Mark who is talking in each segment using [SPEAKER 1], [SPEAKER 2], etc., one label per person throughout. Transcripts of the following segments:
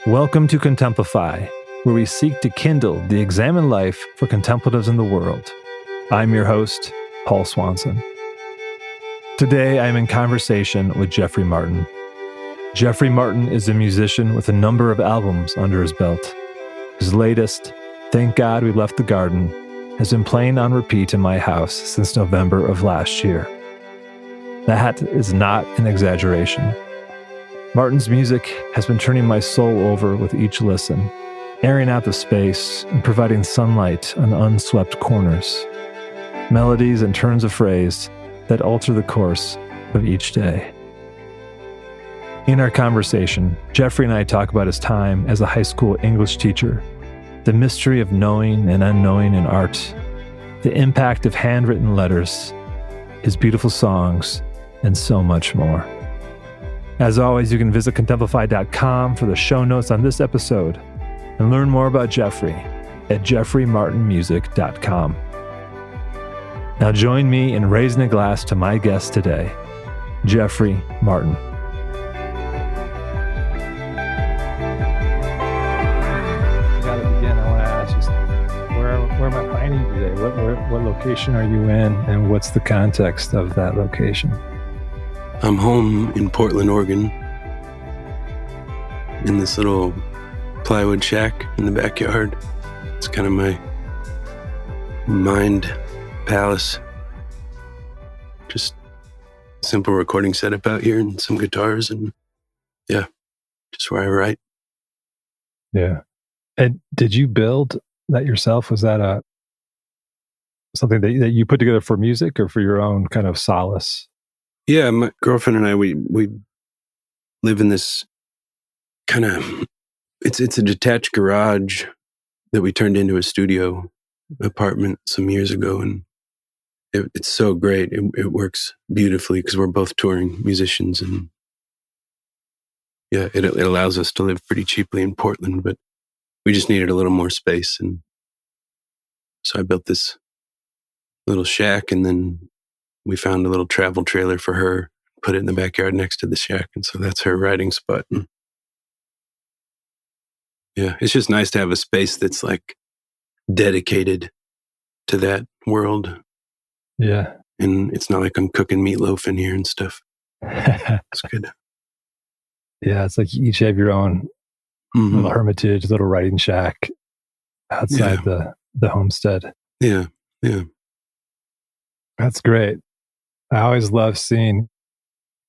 [SPEAKER 1] Welcome to Contemplify, where we seek to kindle the examined life for contemplatives in the world. I'm your host, Paul Swanson. Today, I'm in conversation with Jeffrey Martin. Jeffrey Martin is a musician with a number of albums under his belt. His latest, Thank God We Left the Garden, has been playing on repeat in my house since November of last year. That is not an exaggeration. Martin's music has been turning my soul over with each listen, airing out the space and providing sunlight on unswept corners, melodies and turns of phrase that alter the course of each day. In our conversation, Jeffrey and I talk about his time as a high school English teacher, the mystery of knowing and unknowing in art, the impact of handwritten letters, his beautiful songs, and so much more. As always, you can visit contemplify.com for the show notes on this episode and learn more about Jeffrey at jeffreymartinmusic.com. Now join me in raising a glass to my guest today, Jeffrey Martin. I gotta begin. I want to ask you, where am I finding you today? What location are you in, and what's the context of that location?
[SPEAKER 2] I'm home in Portland, Oregon, in this little plywood shack in the backyard. It's kind of my mind palace. Just a simple recording setup out here and some guitars and just where I write.
[SPEAKER 1] Yeah. And did you build that yourself? Was that something that you put together for music or for your own kind of solace?
[SPEAKER 2] Yeah, my girlfriend and I, we live in this kind of, it's a detached garage that we turned into a studio apartment some years ago. And it's so great. It works beautifully because we're both touring musicians. And it allows us to live pretty cheaply in Portland, but we just needed a little more space. And so I built this little shack, and then we found a little travel trailer for her, put it in the backyard next to the shack. And so that's her writing spot. And it's just nice to have a space that's like dedicated to that world.
[SPEAKER 1] Yeah.
[SPEAKER 2] And it's not like I'm cooking meatloaf in here and stuff. It's good.
[SPEAKER 1] Yeah, it's like you each have your own little hermitage, little writing shack outside the homestead.
[SPEAKER 2] Yeah.
[SPEAKER 1] That's great. I always love seeing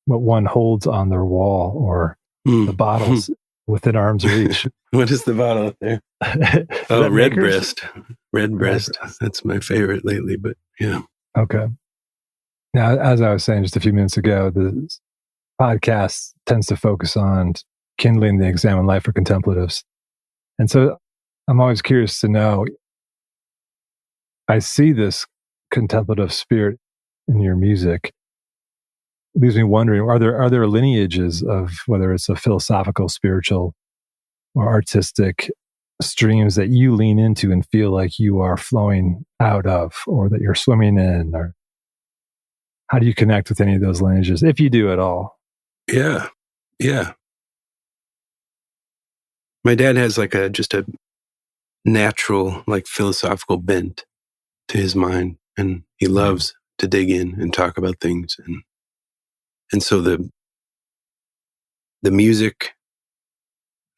[SPEAKER 1] what one holds on their wall or the bottles within arm's reach.
[SPEAKER 2] What is the bottle up there? Oh, Redbreast. Redbreast. That's my favorite lately, but yeah.
[SPEAKER 1] Okay. Now, as I was saying just a few minutes ago, the podcast tends to focus on kindling the examined life for contemplatives. And so I'm always curious to know, I see this contemplative spirit in your music. It leaves me wondering, are there lineages of whether it's a philosophical, spiritual, or artistic streams that you lean into and feel like you are flowing out of, or that you're swimming in? Or how do you connect with any of those lineages, if you do at all?
[SPEAKER 2] Yeah. My dad has like just a natural, like philosophical bent to his mind, and he loves to dig in and talk about things. And so the music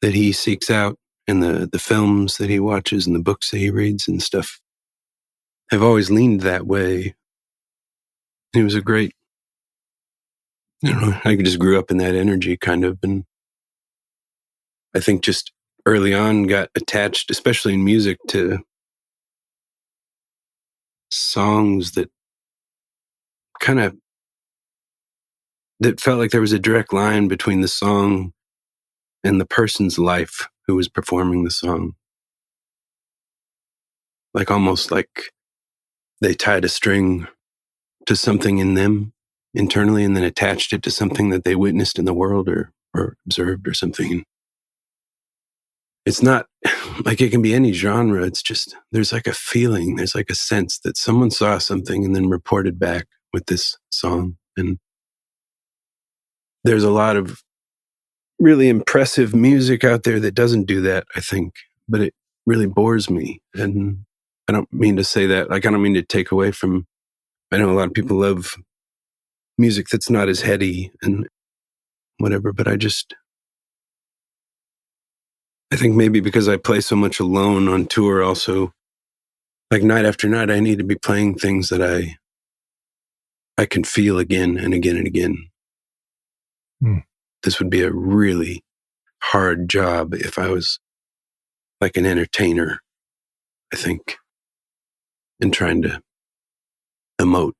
[SPEAKER 2] that he seeks out and the films that he watches and the books that he reads and stuff have always leaned that way. He was a great, I just grew up in that energy kind of, and I think just early on got attached, especially in music, to songs that felt like there was a direct line between the song and the person's life who was performing the song. Like almost like they tied a string to something in them internally and then attached it to something that they witnessed in the world or observed or something. It's not like it can be any genre. It's just, there's like a feeling, there's like a sense that someone saw something and then reported back with this song. And there's a lot of really impressive music out there that doesn't do that, I think, but it really bores me. And I don't mean to say that, like, I don't mean to take away from, I know a lot of people love music that's not as heady and whatever, but I think maybe because I play so much alone on tour also, like night after night, I need to be playing things that I can feel again and again and again. This would be a really hard job if I was like an entertainer, I think, and trying to emote,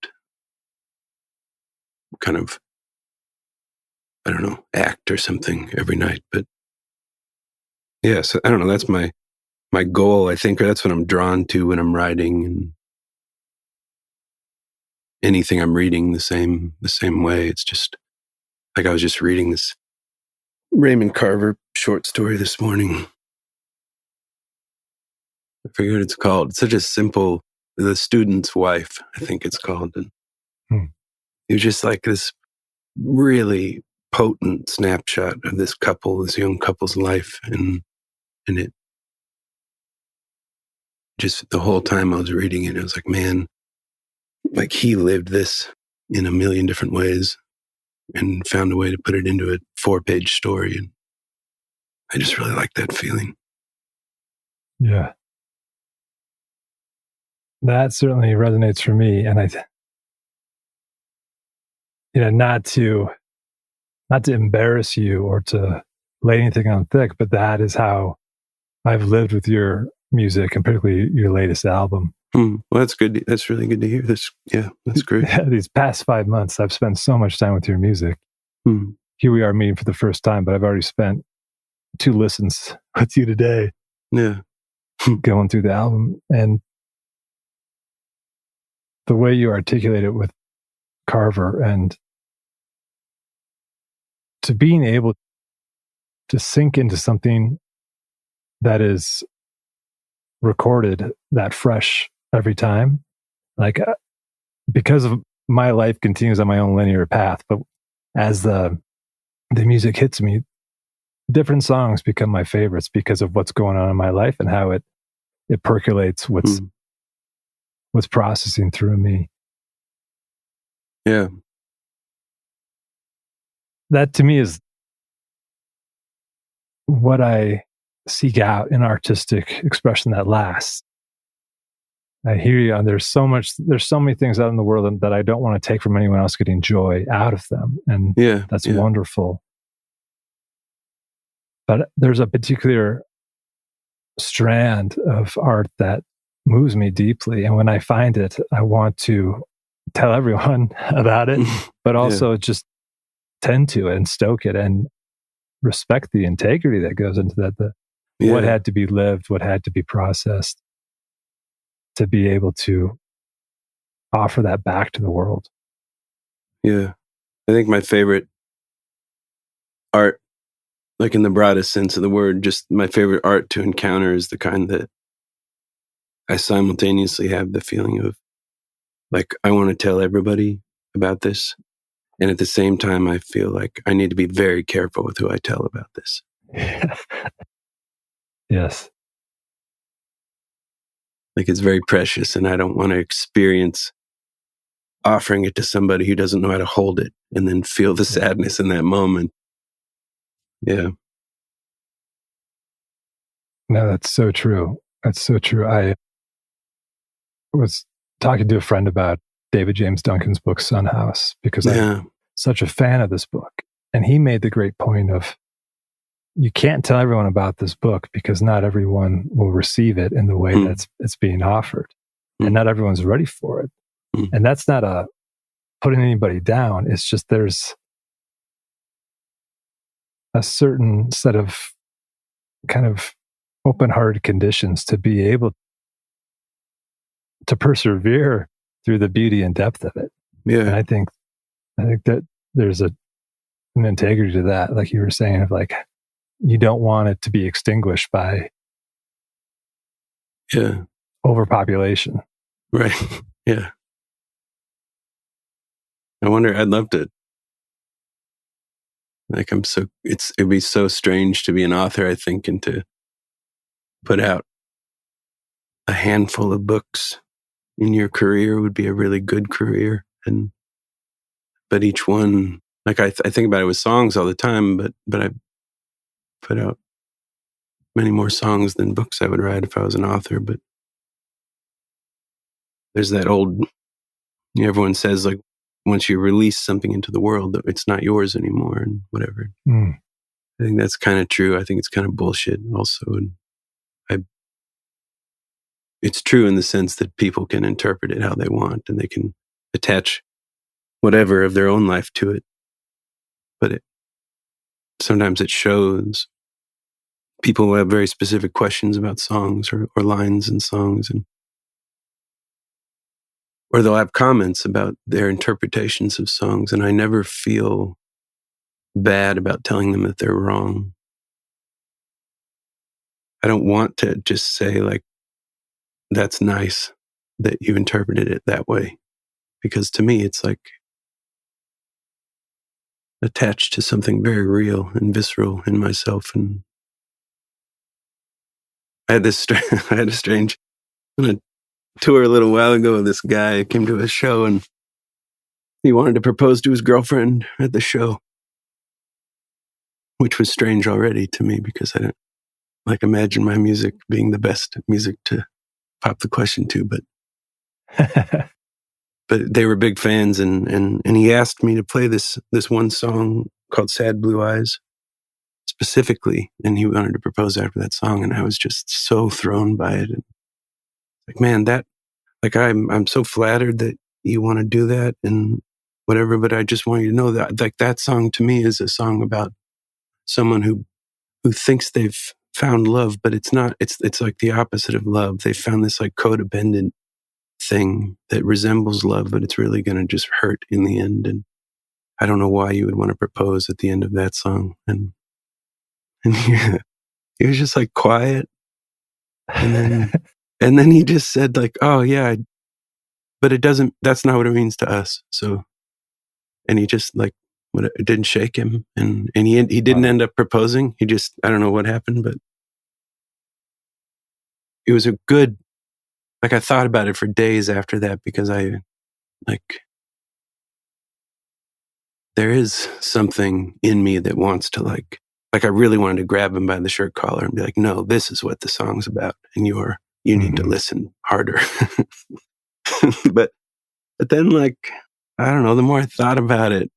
[SPEAKER 2] kind of, I don't know, act or something every night. But yeah, so I don't know, that's my goal, I think, or that's what I'm drawn to when I'm writing, and anything I'm reading the same way. It's just like I was just reading this Raymond Carver short story this morning. I forget what it's called. It's such a simple, The Student's Wife, I think it's called. And it was just like this really potent snapshot of this young couple's life. And it just, the whole time I was reading it, I was like, man, like he lived this in a million different ways and found a way to put it into a 4-page story. And I just really like that feeling.
[SPEAKER 1] Yeah. That certainly resonates for me. And not to embarrass you or to lay anything on thick, but that is how I've lived with your music, and particularly your latest album.
[SPEAKER 2] Well, that's good. That's really good to hear. Yeah, that's great.
[SPEAKER 1] These past 5 months, I've spent so much time with your music. Here we are meeting for the first time, but I've already spent 2 listens with you today.
[SPEAKER 2] Yeah.
[SPEAKER 1] Going through the album, and the way you articulate it with Carver, and to being able to sink into something that is recorded that fresh every time, like because of my life continues on my own linear path, but as the music hits me, different songs become my favorites because of what's going on in my life and how it percolates what's processing through me.
[SPEAKER 2] Yeah.
[SPEAKER 1] That to me is what I seek out in artistic expression that lasts. I hear you, and there's so many things out in the world that I don't want to take from anyone else getting joy out of them. And that's wonderful. But there's a particular strand of art that moves me deeply. And when I find it, I want to tell everyone about it, but also just tend to it and stoke it and respect the integrity that goes into that. What had to be lived, what had to be processed to be able to offer that back to the world.
[SPEAKER 2] Yeah. I think my favorite art, like in the broadest sense of the word, just my favorite art to encounter is the kind that I simultaneously have the feeling of, like, I want to tell everybody about this. And at the same time, I feel like I need to be very careful with who I tell about this.
[SPEAKER 1] Yes.
[SPEAKER 2] Like, it's very precious, and I don't want to experience offering it to somebody who doesn't know how to hold it and then feel the sadness in that moment. Yeah.
[SPEAKER 1] No, that's so true. That's so true. I was talking to a friend about David James Duncan's book, Sun House, because I'm such a fan of this book. And he made the great point of, you can't tell everyone about this book because not everyone will receive it in the way that it's being offered. And not everyone's ready for it. And that's not putting anybody down. It's just there's a certain set of kind of open-hearted conditions to be able to persevere through the beauty and depth of it.
[SPEAKER 2] Yeah.
[SPEAKER 1] And I think that there's an integrity to that, like you were saying, of like, you don't want it to be extinguished by overpopulation.
[SPEAKER 2] Right. Yeah. I wonder, I'd love to Like it'd be so strange to be an author, I think, and to put out a handful of books in your career would be a really good career. But each one, like I think about it with songs all the time, but I put out many more songs than books I would write if I was an author. But there's that old, everyone says, like, once you release something into the world, it's not yours anymore and whatever.
[SPEAKER 1] Mm.
[SPEAKER 2] I think that's kind of true. I think it's kind of bullshit also. And it's true in the sense that people can interpret it how they want and they can attach whatever of their own life to it. But sometimes it shows people will have very specific questions about songs or lines in songs, or they'll have comments about their interpretations of songs. And I never feel bad about telling them that they're wrong. I don't want to just say, like, that's nice that you interpreted it that way. Because to me, it's like attached to something very real and visceral in myself. And I had a strange, on a tour a little while ago, this guy came to a show and he wanted to propose to his girlfriend at the show, which was strange already to me because I didn't imagine my music being the best music to pop the question to, but they were big fans, and he asked me to play this one song called "Sad Blue Eyes" specifically, and he wanted to propose after that song, and I was just so thrown by it. And like, man, I'm so flattered that you want to do that and whatever, but I just want you to know that that song to me is a song about someone who thinks they've found love, but it's not. It's like the opposite of love. They found this like codependent thing that resembles love, but it's really going to just hurt in the end. And I don't know why you would want to propose at the end of that song. And yeah, he was just like quiet, and then he just said like, "Oh yeah, but it doesn't. That's not what it means to us." So, and he just like, it didn't shake him, and he didn't end up proposing. He just, I don't know what happened, but it was a good. Like, I thought about it for days after that because there is something in me that wants to I really wanted to grab him by the shirt collar and be like, no, this is what the song's about. And you need to listen harder. but then I don't know, the more I thought about it,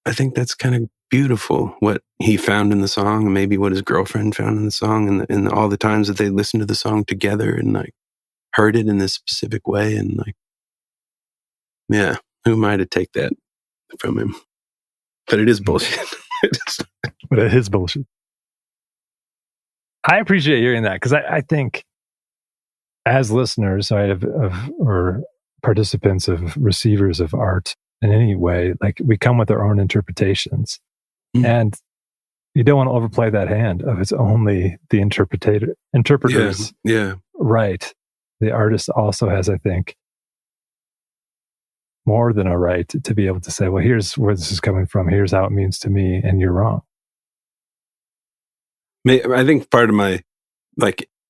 [SPEAKER 2] I think that's kind of beautiful what he found in the song and maybe what his girlfriend found in the song and all the times that they listened to the song together and heard it in this specific way. And yeah, who am I to take that from him? But it is bullshit.
[SPEAKER 1] But it is bullshit. I appreciate hearing that because I think as listeners, right, or participants of receivers of art in any way, we come with our own interpretations. And you don't want to overplay that hand of it's only the interpreter's right. The artist also has, I think, more than a right to be able to say, well, here's where this is coming from. Here's how it means to me. And you're wrong.
[SPEAKER 2] I think part of my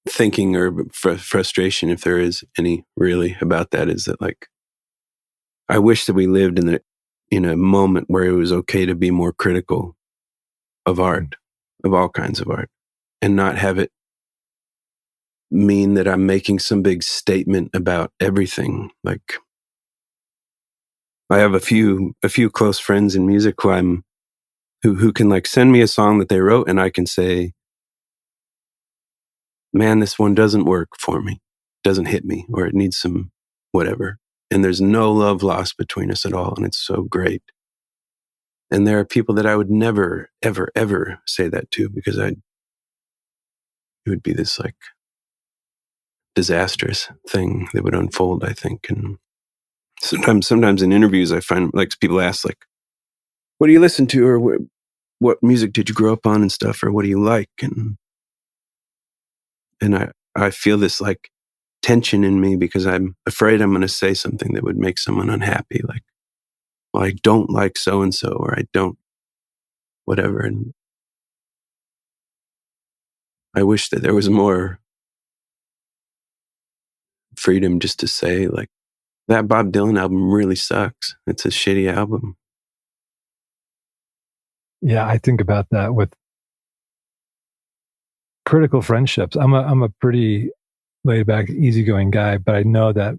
[SPEAKER 2] thinking or frustration, if there is any really about that, is that I wish that we lived in a moment where it was okay to be more critical of art, of all kinds of art, and not have it mean that I'm making some big statement about everything. I have a few close friends in music who can send me a song that they wrote, and I can say, man, this one doesn't work for me, doesn't hit me, or it needs some whatever. And there's no love lost between us at all, and it's so great. And there are people that I would never, ever, ever say that to because it would be this disastrous thing that would unfold, I think. And sometimes in interviews, I find people ask what do you listen to, or what music did you grow up on and stuff, or what do you like? And I feel this tension in me because I'm afraid I'm going to say something that would make someone unhappy. well, I don't like so-and-so, or I don't whatever. And I wish that there was more freedom just to say, like, that Bob Dylan album really sucks. It's a shitty album.
[SPEAKER 1] Yeah, I think about that with critical friendships. I'm a pretty laid back, easygoing guy, but I know that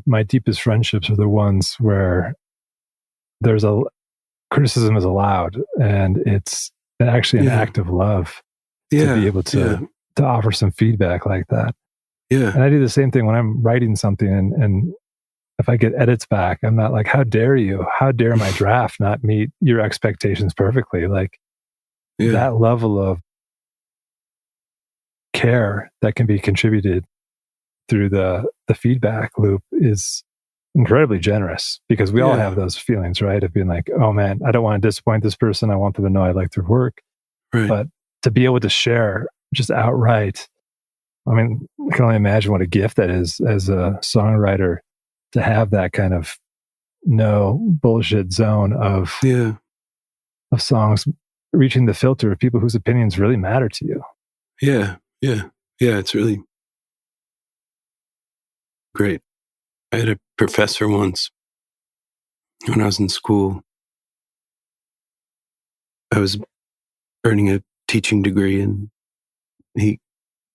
[SPEAKER 1] my deepest friendships are the ones where there's a criticism is allowed, and it's actually an act of love to be able to offer some feedback like that.
[SPEAKER 2] Yeah.
[SPEAKER 1] And I do the same thing when I'm writing something, and if I get edits back, I'm not like, how dare you? How dare my draft not meet your expectations perfectly? Like that level of care that can be contributed through the feedback loop is incredibly generous, because we all have those feelings, right? Of being like, oh man, I don't want to disappoint this person. I want them to know I like their work.
[SPEAKER 2] Right.
[SPEAKER 1] But to be able to share just outright, I mean, I can only imagine what a gift that is as a songwriter, to have that kind of no bullshit zone of songs reaching the filter of people whose opinions really matter to you.
[SPEAKER 2] Yeah. It's really great. I had a professor once when I was in school. I was earning a teaching degree, and he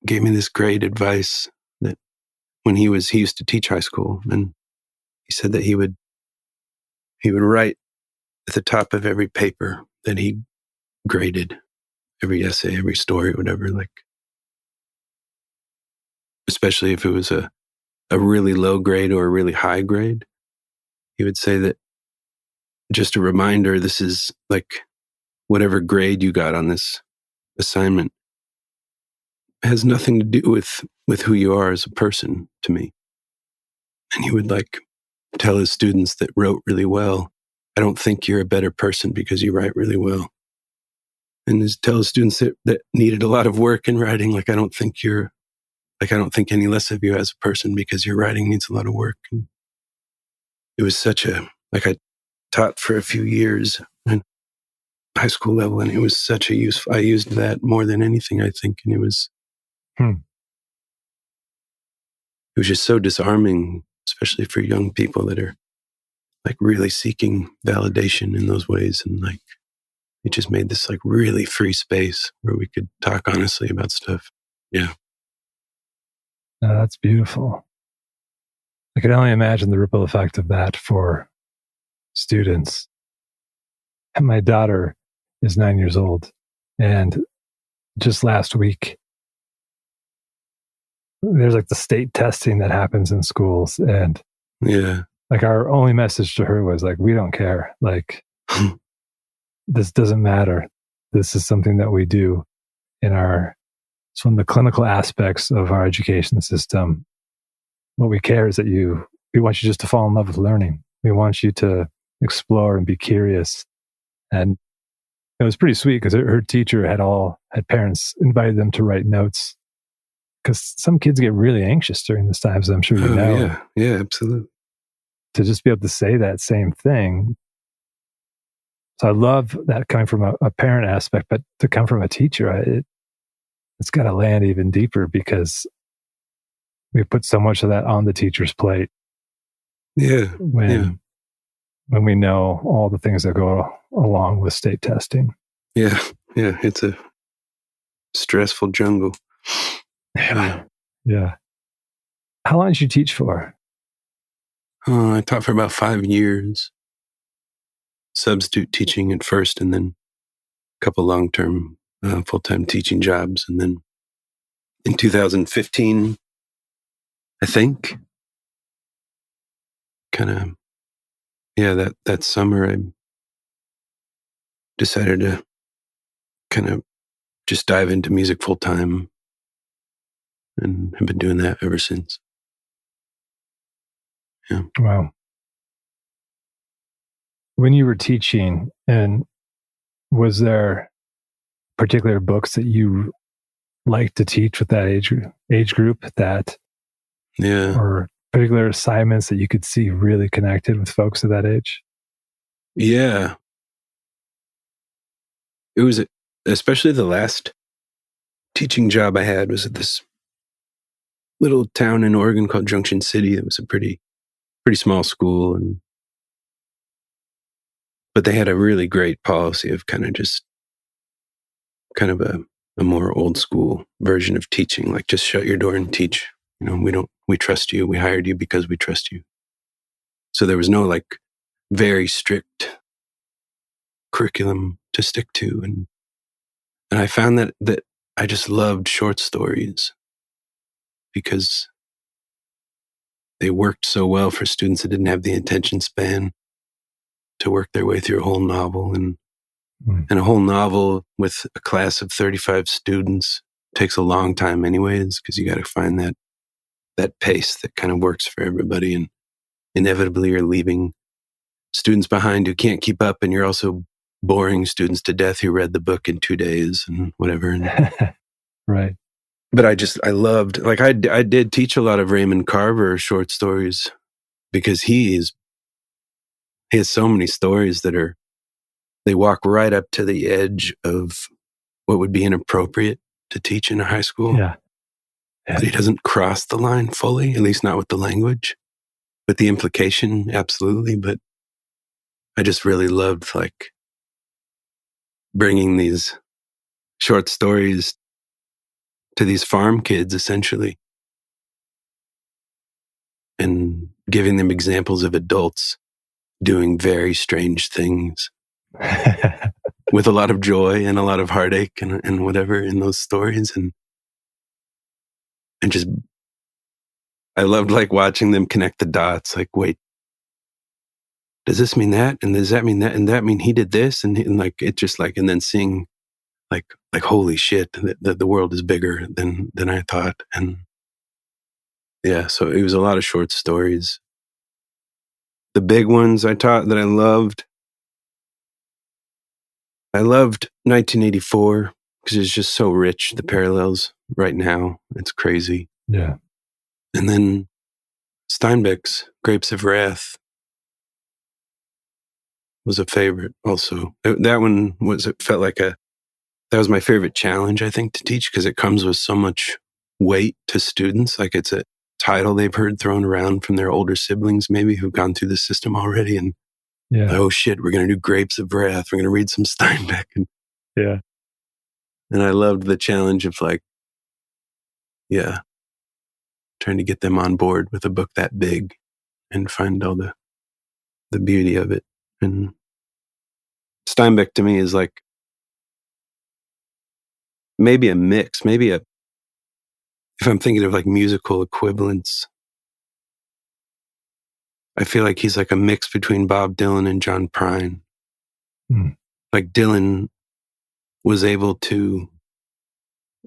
[SPEAKER 2] gave me this great advice that when he used to teach high school, and he said that he would write at the top of every paper that he graded, every essay, every story, whatever, like, especially if it was a really low grade or a really high grade, he would say that, just a reminder, this is like, whatever grade you got on this assignment has nothing to do with who you are as a person to me. And he would like tell his students that wrote really well, I don't think you're a better person because you write really well. And tell his students that needed a lot of work in writing, like, I don't think any less of you as a person because your writing needs a lot of work. And it was I taught for a few years in high school level, and it was such a I used that more than anything, I think. And it was just so disarming, especially for young people that are like really seeking validation in those ways. And like, it just made this like really free space where we could talk honestly about stuff. Yeah.
[SPEAKER 1] That's beautiful. I can only imagine the ripple effect of that for students. And my daughter is 9 years old, and just last week, there's like the state testing that happens in schools, and like our only message to her was like, we don't care. Like, this doesn't matter. This is something that we do it's one of the clinical aspects of our education system. What we care is that we want you just to fall in love with learning. We want you to explore and be curious. And it was pretty sweet because her teacher had parents invited them to write notes, because some kids get really anxious during this time, as I'm sure you know.
[SPEAKER 2] Yeah, absolutely.
[SPEAKER 1] To just be able to say that same thing. So I love that coming from a parent aspect, but to come from a teacher, it's got to land even deeper, because we put so much of that on the teacher's plate. When we know all the things that go along with state testing. Yeah,
[SPEAKER 2] it's a stressful jungle.
[SPEAKER 1] Yeah. How long did you teach for?
[SPEAKER 2] I taught for about 5 years. Substitute teaching at first, and then a couple long-term full-time teaching jobs. And then in 2015, I think, kind of, that summer, I decided to kind of just dive into music full-time, and have been doing that ever since. Yeah.
[SPEAKER 1] Wow. When you were teaching, and was there particular books that you liked to teach with that age group, or particular assignments that you could see really connected with folks of that age?
[SPEAKER 2] Yeah. It was, especially the last teaching job I had was at this little town in Oregon called Junction City. It was a pretty small school, but they had a really great policy of kind of a more old school version of teaching, like just shut your door and teach. We trust you. We hired you because we trust you. So there was no like very strict curriculum to stick to. And I found that I just loved short stories because they worked so well for students that didn't have the attention span to work their way through a whole novel. And a whole novel with a class of 35 students takes a long time anyways, because you got to find that pace that kind of works for everybody. And inevitably you're leaving students behind who can't keep up, and you're also boring students to death who read the book in 2 days and whatever.
[SPEAKER 1] Right.
[SPEAKER 2] But I loved, like, I did teach a lot of Raymond Carver short stories because he has so many stories they walk right up to the edge of what would be inappropriate to teach in a high school.
[SPEAKER 1] Yeah.
[SPEAKER 2] But he doesn't cross the line fully, at least not with the language, with the implication, absolutely. But I just really loved like bringing these short stories to these farm kids essentially and giving them examples of adults doing very strange things with a lot of joy and a lot of heartache and whatever in those stories. And just, I loved like watching them connect the dots. Like, wait, does this mean that? And does that mean that? And that mean he did this? And like, it just like, and then seeing like, holy shit, the world is bigger than I thought. And yeah, so it was a lot of short stories. The big ones I taught that I loved 1984 because it's just so rich, the parallels right now. It's crazy.
[SPEAKER 1] Yeah.
[SPEAKER 2] And then Steinbeck's Grapes of Wrath was a favorite also. That one felt like that was my favorite challenge, I think, to teach because it comes with so much weight to students. Like it's a title they've heard thrown around from their older siblings, maybe who've gone through the system already. And oh shit, we're going to do Grapes of Wrath. We're going to read some Steinbeck. And I loved the challenge of like, yeah, trying to get them on board with a book that big and find all the beauty of it. And Steinbeck to me is like maybe a mix, if I'm thinking of like musical equivalents, I feel like he's like a mix between Bob Dylan and John Prine. Like Dylan was able to,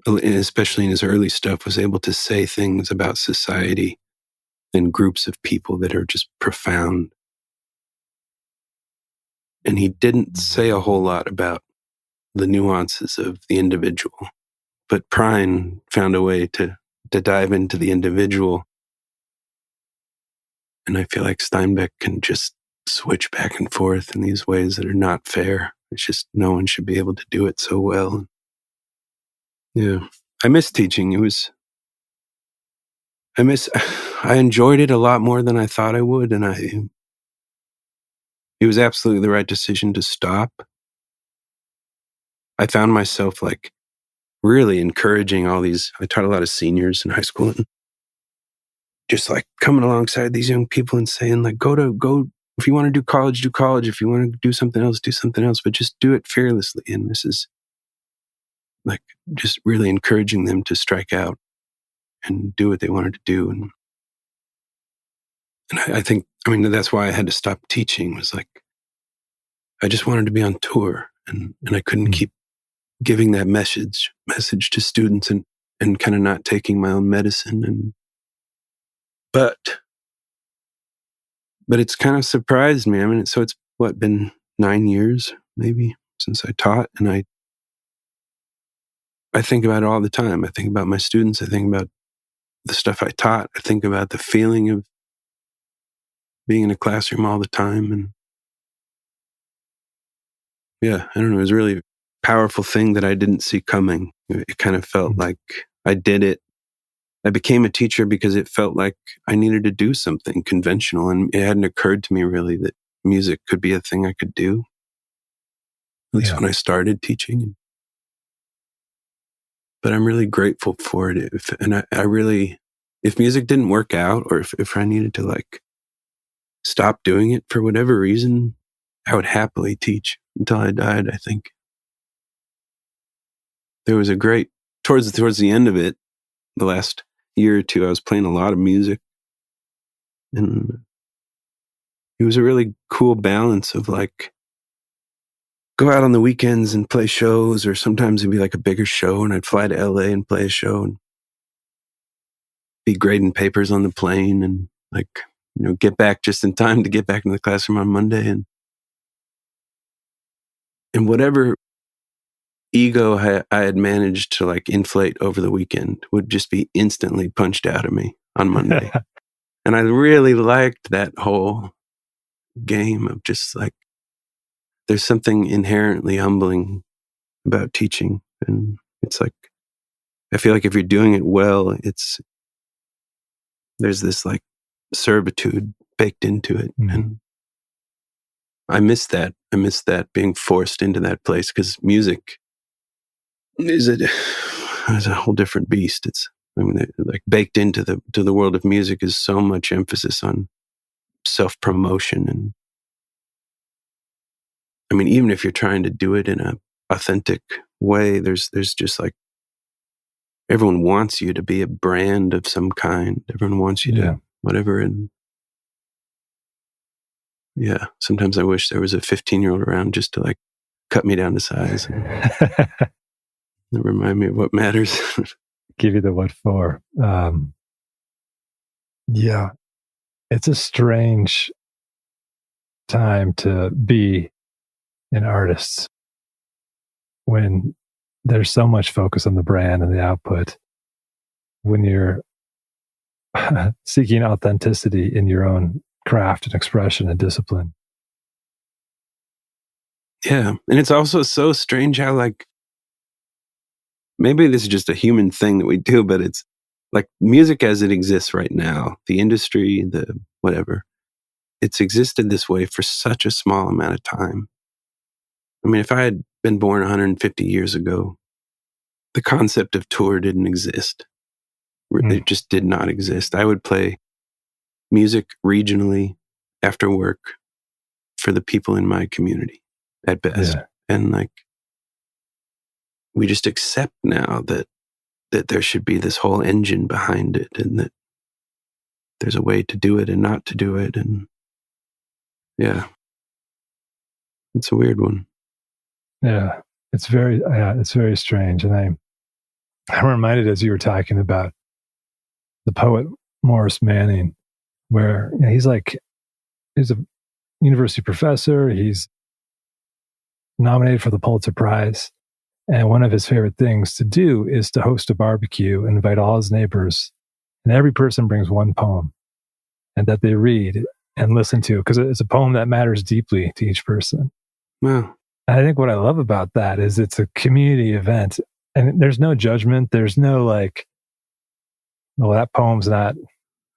[SPEAKER 2] especially in his early stuff, was able to say things about society and groups of people that are just profound. And he didn't say a whole lot about the nuances of the individual. But Prine found a way to dive into the individual. And I feel like Steinbeck can just switch back and forth in these ways that are not fair. It's just no one should be able to do it so well. Yeah. I miss teaching. I enjoyed it a lot more than I thought I would. And it was absolutely the right decision to stop. I found myself like really encouraging I taught a lot of seniors in high school, and just like coming alongside these young people and saying like, go, if you want to do college, do college. If you want to do something else, but just do it fearlessly. And this is like just really encouraging them to strike out and do what they wanted to do. And I think, that's why I had to stop teaching, was like, I just wanted to be on tour and I couldn't keep giving that message to students and kind of not taking my own medicine. But it's kind of surprised me. So it's been 9 years maybe since I taught, and I think about it all the time. I think about my students. I think about the stuff I taught. I think about the feeling of being in a classroom all the time. Yeah, I don't know. It was a really powerful thing that I didn't see coming. It kind of felt
[SPEAKER 1] Mm.
[SPEAKER 2] like I did it. I became a teacher because it felt like I needed to do something conventional. And it hadn't occurred to me really that music could be a thing I could do, at least
[SPEAKER 1] Yeah.
[SPEAKER 2] when I started teaching. But I'm really grateful for it. I really, if music didn't work out, or if I needed to like stop doing it for whatever reason, I would happily teach until I died, I think. There was a great, towards the end of it, the last year or two, I was playing a lot of music, and it was a really cool balance of like, go out on the weekends and play shows, or sometimes it'd be like a bigger show and I'd fly to LA and play a show and be grading papers on the plane and like, get back just in time to get back into the classroom on Monday. And whatever ego I had managed to like inflate over the weekend would just be instantly punched out of me on Monday. And I really liked that whole game of just like, there's something inherently humbling about teaching. And it's like, I feel like if you're doing it well, there's this like servitude baked into it.
[SPEAKER 1] Mm.
[SPEAKER 2] And I miss that. I miss that being forced into that place, because music is a whole different beast. Like baked into the world of music is so much emphasis on self-promotion. And I mean, even if you're trying to do it in a authentic way, there's just like, everyone wants you to be a brand of some kind. Everyone wants you to whatever. And yeah, sometimes I wish there was a 15-year-old around just to like cut me down to size and remind me of what matters.
[SPEAKER 1] Give you the what for. Yeah, it's a strange time to be an artist when there's so much focus on the brand and the output. When you're seeking authenticity in your own craft and expression and discipline.
[SPEAKER 2] Yeah. And it's also so strange how like, maybe this is just a human thing that we do, but it's like music as it exists right now, the industry, the whatever, it's existed this way for such a small amount of time. I mean, if I had been born 150 years ago, the concept of tour didn't exist. It just did not exist. I would play music regionally after work for the people in my community at best.
[SPEAKER 1] Yeah.
[SPEAKER 2] And like, we just accept now that there should be this whole engine behind it, and that there's a way to do it and not to do it. And yeah, it's a weird one.
[SPEAKER 1] Yeah. It's very strange. And I'm reminded, as you were talking about the poet Morris Manning, where he's a university professor. He's nominated for the Pulitzer Prize. And one of his favorite things to do is to host a barbecue and invite all his neighbors. And every person brings one poem and that they read and listen to, because it's a poem that matters deeply to each person.
[SPEAKER 2] Wow.
[SPEAKER 1] And I think what I love about that is it's a community event, and there's no judgment. There's no like, well, that poem's not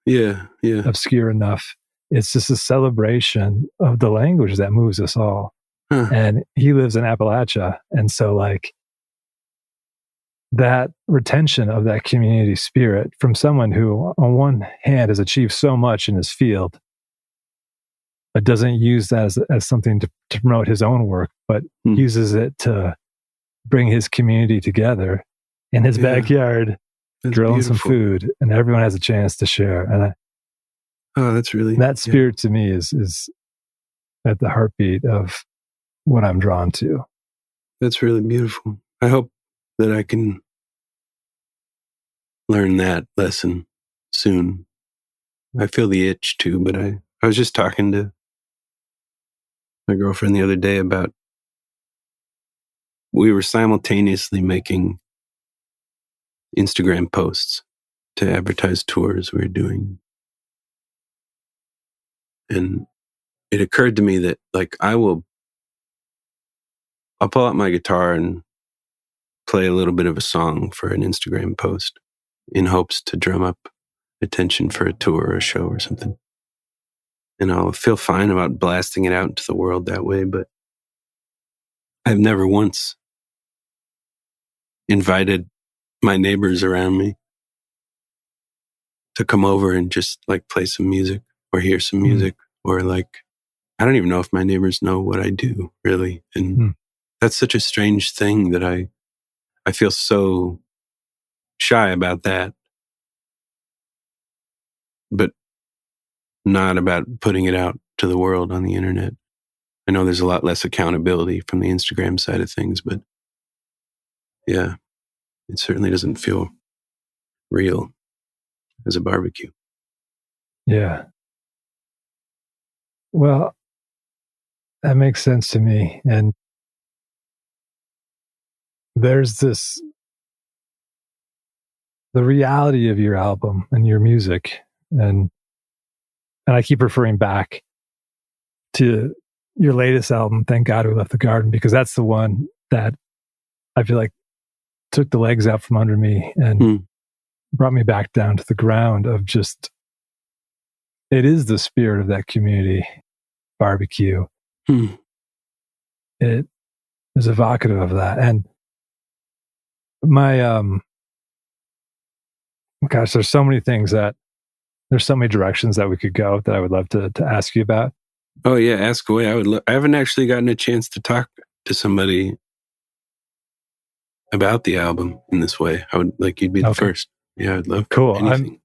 [SPEAKER 2] Yeah.
[SPEAKER 1] obscure enough. It's just a celebration of the language that moves us all.
[SPEAKER 2] Huh.
[SPEAKER 1] And he lives in Appalachia. And so like that retention of that community spirit from someone who on one hand has achieved so much in his field, but doesn't use that as something to promote his own work, but uses it to bring his community together in his backyard, grilling some food, and everyone has a chance to share. And
[SPEAKER 2] that's really,
[SPEAKER 1] that spirit to me is at the heartbeat of what I'm drawn to.
[SPEAKER 2] That's really beautiful. I hope that I can learn that lesson soon. I feel the itch too, but I was just talking to my girlfriend the other day about, we were simultaneously making Instagram posts to advertise tours we were doing. And it occurred to me that like, I will I'll pull out my guitar and play a little bit of a song for an Instagram post in hopes to drum up attention for a tour or a show or something. And I'll feel fine about blasting it out into the world that way, but I've never once invited my neighbors around me to come over and just like play some music or hear some music or like, I don't even know if my neighbors know what I do really. And that's such a strange thing that I feel so shy about that, but not about putting it out to the world on the internet. I know there's a lot less accountability from the Instagram side of things, but yeah, it certainly doesn't feel real as a barbecue.
[SPEAKER 1] Yeah. Well, that makes sense to me. And there's the reality of your album and your music. And I keep referring back to your latest album, Thank God We Left the Garden, because that's the one that I feel like took the legs out from under me and brought me back down to the ground of just, it is the spirit of that community barbecue. It is evocative of that. And my, gosh, there's so many directions that we could go that I would love to ask you about.
[SPEAKER 2] Oh yeah, ask away. I haven't actually gotten a chance to talk to somebody about the album in this way. I would like you'd be the first. Yeah, I'd love anything.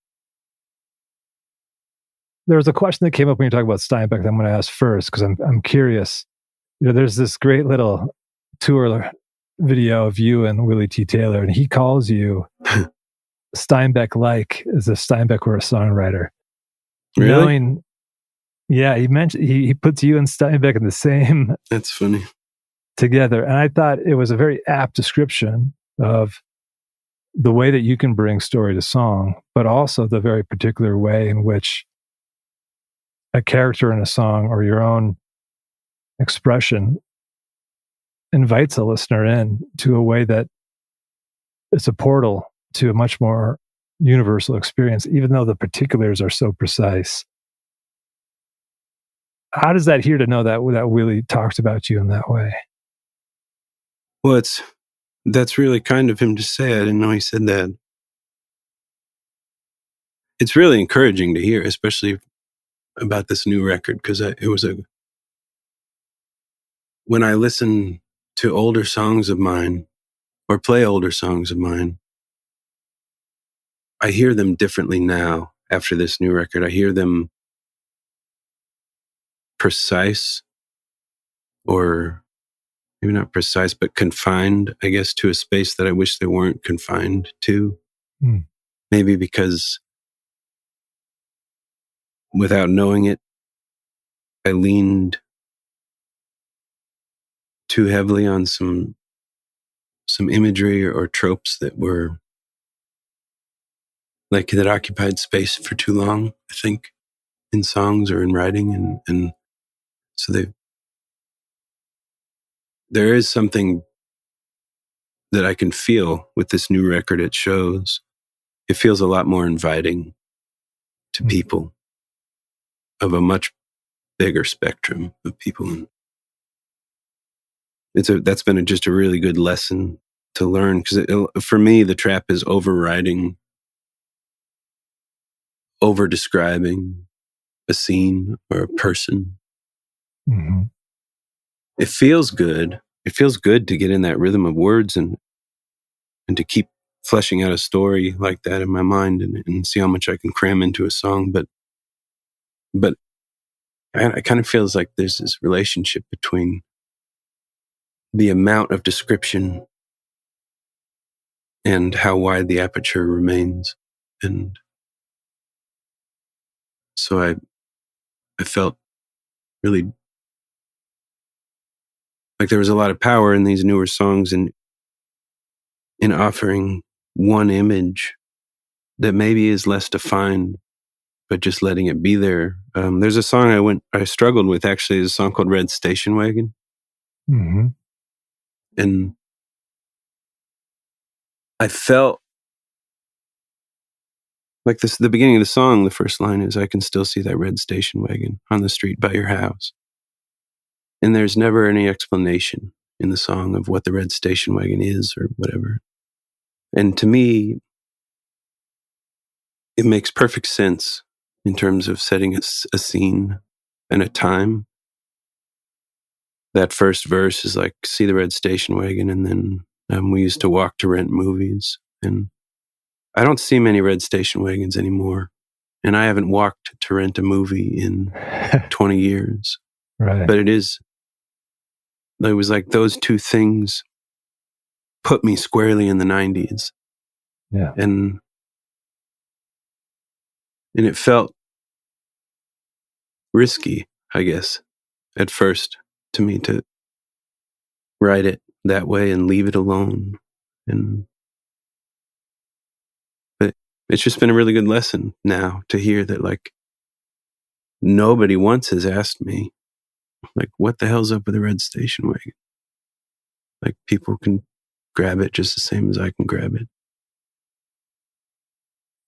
[SPEAKER 1] There was a question that came up when you talk about Steinbeck that I'm going to ask first because I'm curious. You know, there's this great little tour video of you and Willie T. Taylor, and he calls you Steinbeck-like as if Steinbeck were a songwriter.
[SPEAKER 2] Really?
[SPEAKER 1] He mentioned he puts you and Steinbeck in the same.
[SPEAKER 2] That's funny.
[SPEAKER 1] Together, and I thought it was a very apt description of the way that you can bring story to song, but also the very particular way in which a character in a song or your own expression invites a listener in to a way that it's a portal to a much more universal experience, even though the particulars are so precise. How does that hear to know that Willie talks about you in that way?
[SPEAKER 2] Well, that's really kind of him to say. I didn't know he said that. It's really encouraging to hear, especially about this new record, because when I listen to older songs of mine or play older songs of mine, I hear them differently now after this new record. I hear them precise, or maybe not precise, but confined, I guess, to a space that I wish they weren't confined to. Maybe because without knowing it, I leaned too heavily on some imagery or tropes that were like that occupied space for too long, I think, in songs or in writing. And so there is something that I can feel with this new record. It shows, it feels a lot more inviting to people of a much bigger spectrum of people. And that's been just a really good lesson to learn, because for me, the trap is overriding, over describing a scene or a person. It feels good. It feels good to get in that rhythm of words and to keep fleshing out a story like that in my mind and see how much I can cram into a song. But it kind of feels like there's this relationship between the amount of description and how wide the aperture remains. And so I felt really like there was a lot of power in these newer songs and in offering one image that maybe is less defined, but just letting it be there. There's a song I struggled with, actually, is a song called Red Station Wagon. And I felt like this, the beginning of the song, the first line is, "I can still see that red station wagon on the street by your house." And there's never any explanation in the song of what the red station wagon is or whatever. And to me, it makes perfect sense in terms of setting a scene and a time. That first verse is like, "See the red station wagon," and then we used to walk to rent movies. And I don't see many red station wagons anymore. And I haven't walked to rent a movie in 20 years.
[SPEAKER 1] Right.
[SPEAKER 2] But it was like those two things put me squarely in the 90s.
[SPEAKER 1] Yeah.
[SPEAKER 2] And it felt risky, I guess, at first to me to write it that way and leave it alone. But it's just been a really good lesson now to hear that, like, nobody once has asked me, like, what the hell's up with the red station wagon? Like, people can grab it just the same as I can grab it.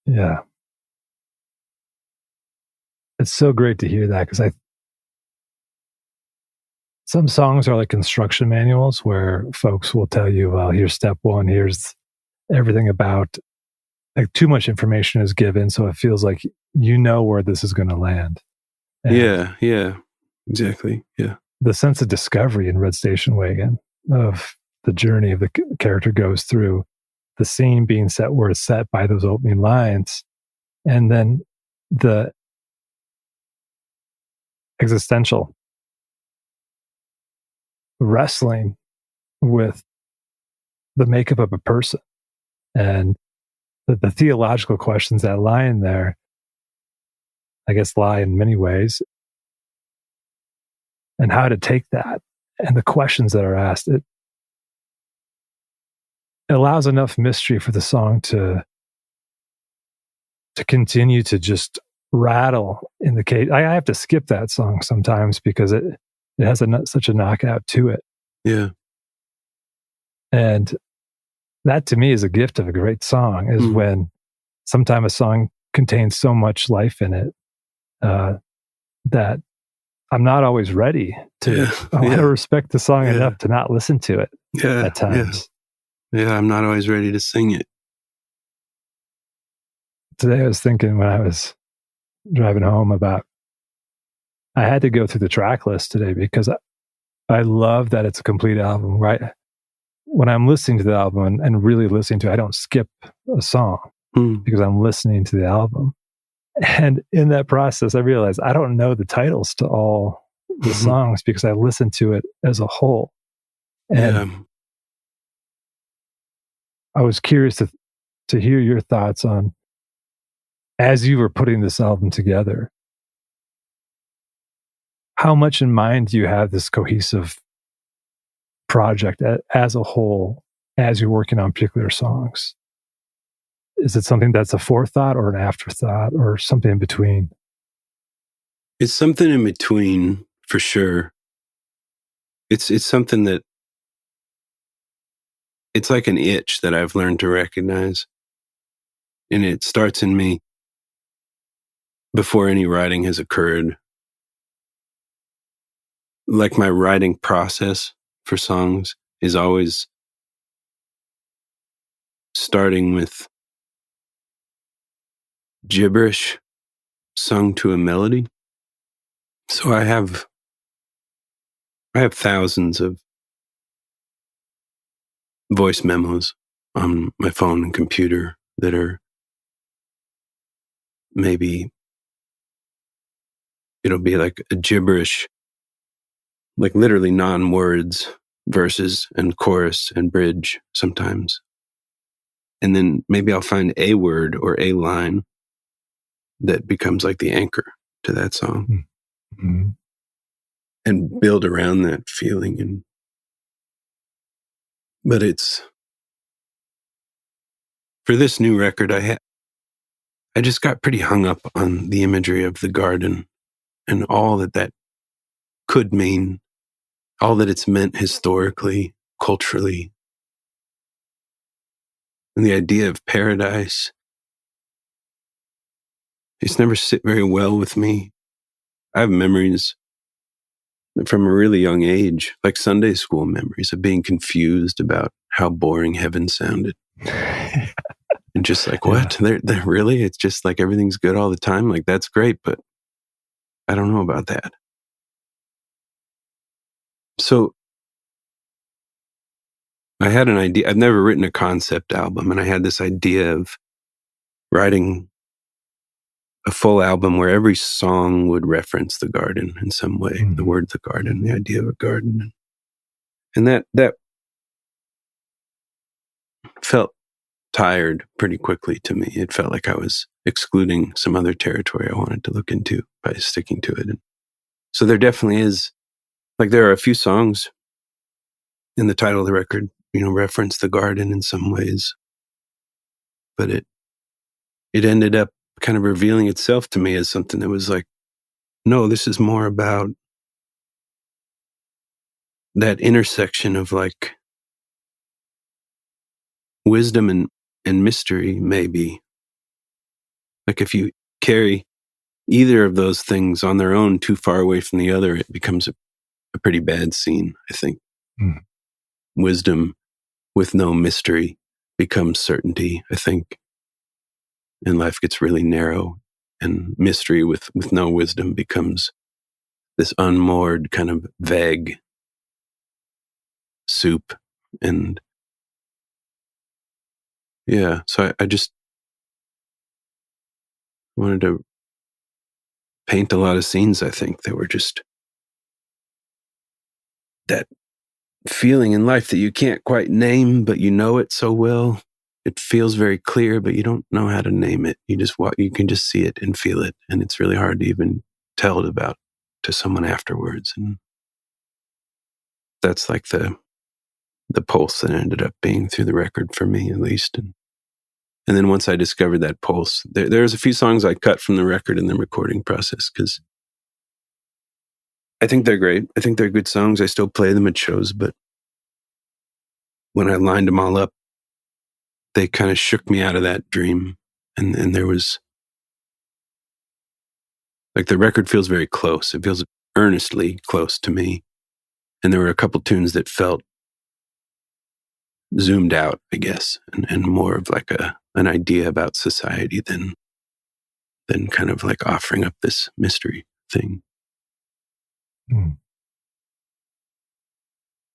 [SPEAKER 1] Yeah. It's so great to hear that, because some songs are like instruction manuals where folks will tell you, well, here's step one, here's everything about, like, too much information is given, so it feels like you know where this is going to land. And
[SPEAKER 2] Yeah, exactly. Yeah.
[SPEAKER 1] the sense of discovery in Red Station Wagon, of the journey of the character goes through, the scene being set where it's set by those opening lines, and then the existential wrestling with the makeup of a person, and the theological questions that lie in there, I guess, lie in many ways, and how to take that and the questions that are asked. It allows enough mystery for the song to continue to just rattle in the case. I have to skip that song sometimes because it has such a knockout to it.
[SPEAKER 2] Yeah.
[SPEAKER 1] And that to me is a gift of a great song, is when sometimes a song contains so much life in it that I'm not always ready to. I want to respect the song enough to not listen to it at times.
[SPEAKER 2] Yeah, I'm not always ready to sing it.
[SPEAKER 1] Today I was thinking, when I was driving home, about, I had to go through the track list today because I love that it's a complete album, right? When I'm listening to the album and really listening to it, I don't skip a song because I'm listening to the album. And in that process, I realized I don't know the titles to all the songs because I listened to it as a whole. And I was curious to hear your thoughts on, as you were putting this album together, how much in mind do you have this cohesive project as a whole as you're working on particular songs? Is it something that's a forethought or an afterthought or something in between?
[SPEAKER 2] It's something in between, for sure. It's something that, it's like an itch that I've learned to recognize. And it starts in me before any writing has occurred. Like, my writing process for songs is always starting with gibberish sung to a melody. So I have thousands of voice memos on my phone and computer that are, maybe it'll be like a gibberish, like literally non-words, verses and chorus and bridge sometimes. And then maybe I'll find a word or a line that becomes like the anchor to that song, and build around that feeling. But it's, for this new record, I just got pretty hung up on the imagery of the garden and all that could mean, all that it's meant historically, culturally. And the idea of paradise, it's never sit very well with me. I have memories from a really young age, like Sunday school memories, of being confused about how boring heaven sounded. And just like, what? They're really? It's just like everything's good all the time? Like, that's great, but I don't know about that. So I had an idea. I've never written a concept album, and I had this idea of writing a full album where every song would reference the garden in some way, the word the garden, the idea of a garden. And that felt tired pretty quickly to me. It felt like I was excluding some other territory I wanted to look into by sticking to it. And so there definitely is, like, there are a few songs in the title of the record, reference the garden in some ways, but it ended up kind of revealing itself to me as something that was like, no, this is more about that intersection of like wisdom and mystery, maybe. Like if you carry either of those things on their own too far away from the other, it becomes a pretty bad scene, I think. Wisdom with no mystery becomes certainty, I think. And life gets really narrow, and mystery with no wisdom becomes this unmoored kind of vague soup. And yeah, so I just wanted to paint a lot of scenes, I think, that were just that feeling in life that you can't quite name, but you know it so well. It feels very clear, but you don't know how to name it. You just you can just see it and feel it. And it's really hard to even tell it about to someone afterwards. And that's like the pulse that ended up being through the record for me, at least. And then once I discovered that pulse, there's a few songs I cut from the record in the recording process because I think they're great. I think they're good songs. I still play them at shows, but when I lined them all up, they kind of shook me out of that dream. And there was, like, the record feels very close. It feels earnestly close to me. And there were a couple tunes that felt zoomed out, I guess, and more of like an idea about society than kind of like offering up this mystery thing.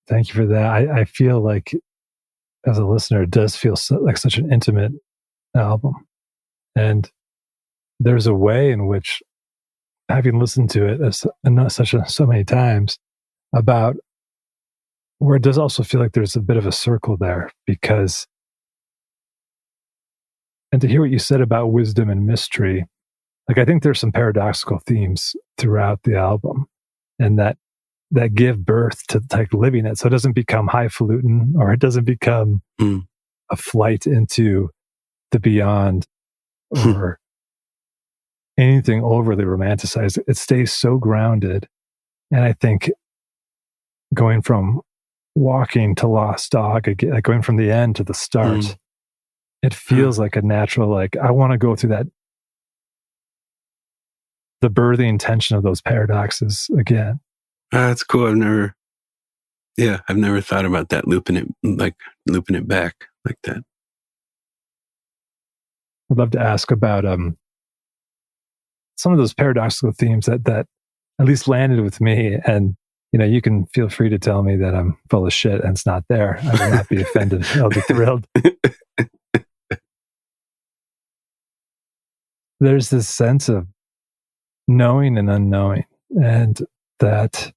[SPEAKER 1] Thank you for that. I feel like, as a listener, it does feel like such an intimate album. And there's a way in which, having listened to it so many times, about where it does also feel like there's a bit of a circle there, because, and to hear what you said about wisdom and mystery, like, I think there's some paradoxical themes throughout the album, and that give birth to like living it. So it doesn't become highfalutin, or it doesn't become a flight into the beyond or anything overly romanticized. It stays so grounded. And I think going from walking to Lost Dog, again, like going from the end to the start, it feels like a natural, like, I want to go through that, the birthing tension of those paradoxes again.
[SPEAKER 2] That's cool. I've never thought about that, looping it back like that.
[SPEAKER 1] I'd love to ask about some of those paradoxical themes that at least landed with me. And, you can feel free to tell me that I'm full of shit and it's not there. I will not be offended. I'll be thrilled. There's this sense of knowing and unknowing, and that